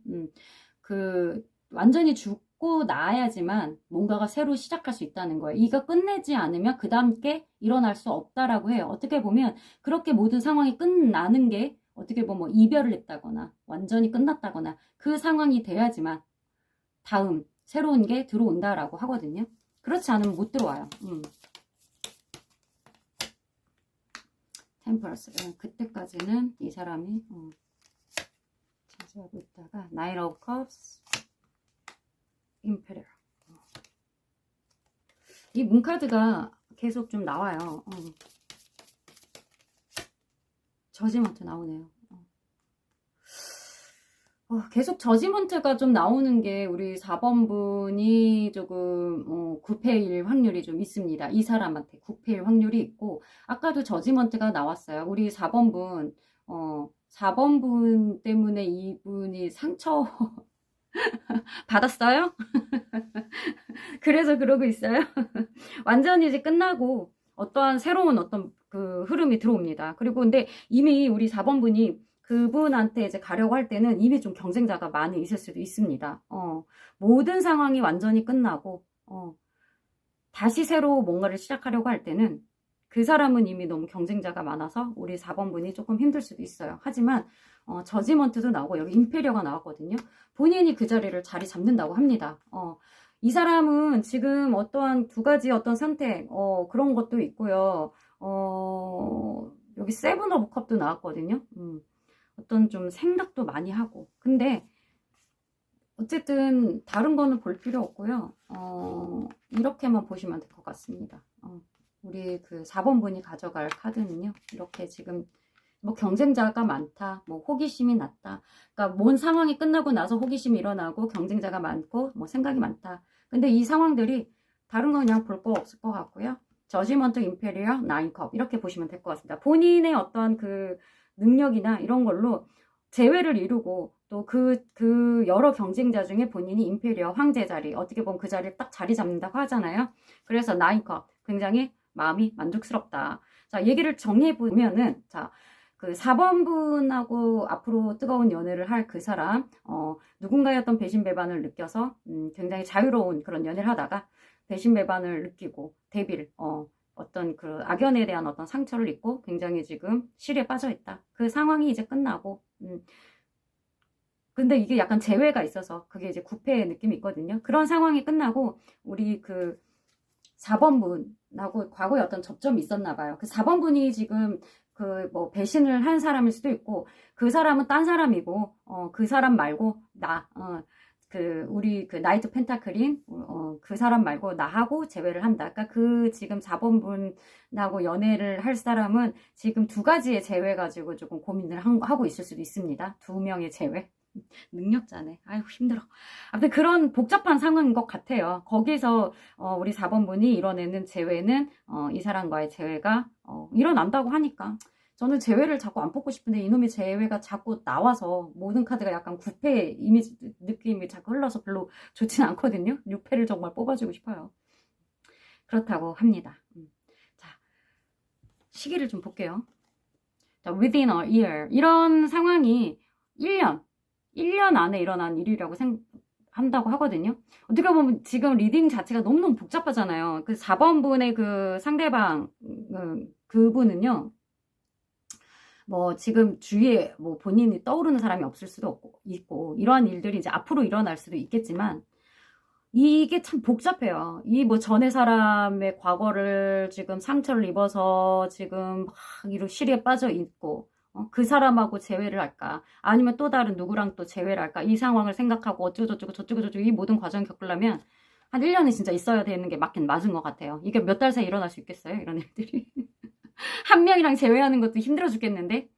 완전히 죽고 나야지만 뭔가가 새로 시작할 수 있다는 거예요. 이거 끝내지 않으면 그 다음 게 일어날 수 없다라고 해요. 어떻게 보면 그렇게 모든 상황이 끝나는 게 어떻게 보면 뭐 이별을 했다거나 완전히 끝났다거나 그 상황이 돼야지만 다음 새로운 게 들어온다라고 하거든요. 그렇지 않으면 못 들어와요. 템퍼러스. 그때까지는 이 사람이 차지하고 있다가 나인 오브 컵스, 임페리얼. 이 문카드가 계속 좀 나와요. 저지먼트 나오네요. 계속 저지먼트가 좀 나오는 게 우리 4번 분이 조금 9패일 확률이 좀 있습니다. 이 사람한테 9패일 확률이 있고, 아까도 저지먼트가 나왔어요. 우리 4번 분, 4번 분 때문에 이분이 상처 받았어요? 그래서 그러고 있어요. 완전히 이제 끝나고 어떠한 새로운 어떤 그 흐름이 들어옵니다. 그리고 근데 이미 우리 4번 분이 그분한테 이제 가려고 할 때는 이미 좀 경쟁자가 많이 있을 수도 있습니다. 모든 상황이 완전히 끝나고, 다시 새로 뭔가를 시작하려고 할 때는 그 사람은 이미 너무 경쟁자가 많아서 우리 4번 분이 조금 힘들 수도 있어요. 하지만, 저지먼트도 나오고 여기 임페리어가 나왔거든요. 본인이 그 자리 잡는다고 합니다. 이 사람은 지금 어떠한 두 가지 어떤 선택, 그런 것도 있고요. 여기 세븐 오브 컵도 나왔거든요. 어떤 좀 생각도 많이 하고. 근데, 어쨌든, 다른 거는 볼 필요 없고요. 이렇게만 보시면 될 것 같습니다. 우리 그 4번 분이 가져갈 카드는요. 이렇게 지금, 뭐 경쟁자가 많다, 뭐 호기심이 낮다. 그러니까 뭔 상황이 끝나고 나서 호기심이 일어나고 경쟁자가 많고 뭐 생각이 많다. 근데 이 상황들이 다른 건 그냥 볼 거 없을 것 같고요. 저지먼트, 임페리얼, 나인컵 이렇게 보시면 될 것 같습니다. 본인의 어떤 그 능력이나 이런 걸로 재회를 이루고 또 그 여러 경쟁자 중에 본인이 임페리얼 황제 자리 어떻게 보면 그 자리를 딱 자리 잡는다고 하잖아요. 그래서 나인컵 굉장히 마음이 만족스럽다. 자, 얘기를 정리해 보면은 자, 그 4번 분하고 앞으로 뜨거운 연애를 할 그 사람, 누군가의 어떤 배신배반을 느껴서 굉장히 자유로운 그런 연애를 하다가 배신배반을 느끼고 데뷔를, 어떤 그 악연에 대한 어떤 상처를 입고 굉장히 지금 실에 빠져 있다. 그 상황이 이제 끝나고, 근데 이게 약간 재회가 있어서 그게 이제 구패의 느낌이 있거든요. 그런 상황이 끝나고 우리 그 4번 분하고 과거에 어떤 접점이 있었나 봐요. 그 4번 분이 지금 그 뭐 배신을 한 사람일 수도 있고 그 사람은 딴 사람이고 그 사람 말고 우리 그 나이트 펜타클인 그 사람 말고 나하고 재회를 한다. 그러니까 그 지금 4번 분하고 연애를 할 사람은 지금 두 가지의 재회 가지고 조금 고민을 하고 있을 수도 있습니다. 두 명의 재회. 능력자네. 아이고 힘들어. 아무튼 그런 복잡한 상황인 것 같아요. 거기서 우리 4번 분이 이뤄내는 재회는 이 사람과의 재회가 일어난다고 하니까 저는 재회를 자꾸 안 뽑고 싶은데 이놈의 재회가 자꾸 나와서 모든 카드가 약간 9패 이미지 느낌이 자꾸 흘러서 별로 좋진 않거든요. 6패를 정말 뽑아주고 싶어요. 그렇다고 합니다. 자, 시기를 좀 볼게요. 자, within a year 이런 상황이 1년 안에 일어난 일이라고 한다고 하거든요. 어떻게 보면 지금 리딩 자체가 너무너무 복잡하잖아요. 그 4번 분의 그 상대방, 그분은요, 뭐 지금 주위에 뭐 본인이 떠오르는 사람이 없을 수도 있고, 이러한 일들이 이제 앞으로 일어날 수도 있겠지만, 이게 참 복잡해요. 이 뭐 전에 사람의 과거를 지금 상처를 입어서 지금 막 이런 시리에 빠져 있고, 그 사람하고 재회를 할까? 아니면 또 다른 누구랑 또 재회를 할까? 이 상황을 생각하고 어쩌고저쩌고 저쩌고저쩌고 이 모든 과정을 겪으려면 한 1년이 진짜 있어야 되는 게 맞긴 맞은 것 같아요. 이게 몇 달 사이에 일어날 수 있겠어요? 이런 일들이. 한 명이랑 재회하는 것도 힘들어 죽겠는데?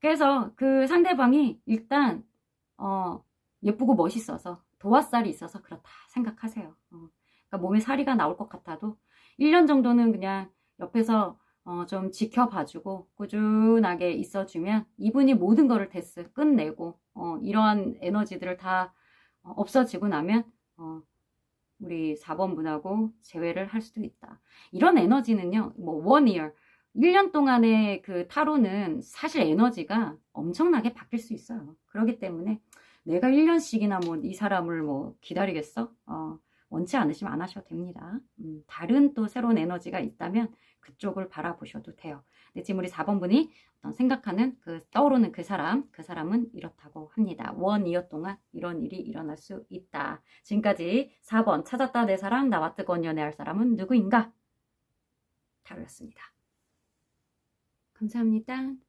그래서 그 상대방이 일단, 예쁘고 멋있어서 도화살이 있어서 그렇다 생각하세요. 그러니까 몸에 살이가 나올 것 같아도 1년 정도는 그냥 옆에서 좀 지켜봐주고 꾸준하게 있어주면 이분이 모든 거를 데스 끝내고 이러한 에너지들을 다 없어지고 나면 우리 4번 분하고 재회를 할 수도 있다. 이런 에너지는요, 뭐, 1year, 1년 동안의 그 타로는 사실 에너지가 엄청나게 바뀔 수 있어요. 그렇기 때문에 내가 1년씩이나 뭐 이 사람을 뭐 기다리겠어? 원치 않으시면 안 하셔도 됩니다. 다른 또 새로운 에너지가 있다면 그쪽을 바라보셔도 돼요. 근데 지금 우리 4번 분이 어떤 생각하는 떠오르는 그 사람은 이렇다고 합니다. 1year 동안 이런 일이 일어날 수 있다. 지금까지 4번 찾았다 내 사랑 나와 뜨거운 연애할 사람은 누구인가? 타로였습니다. 감사합니다.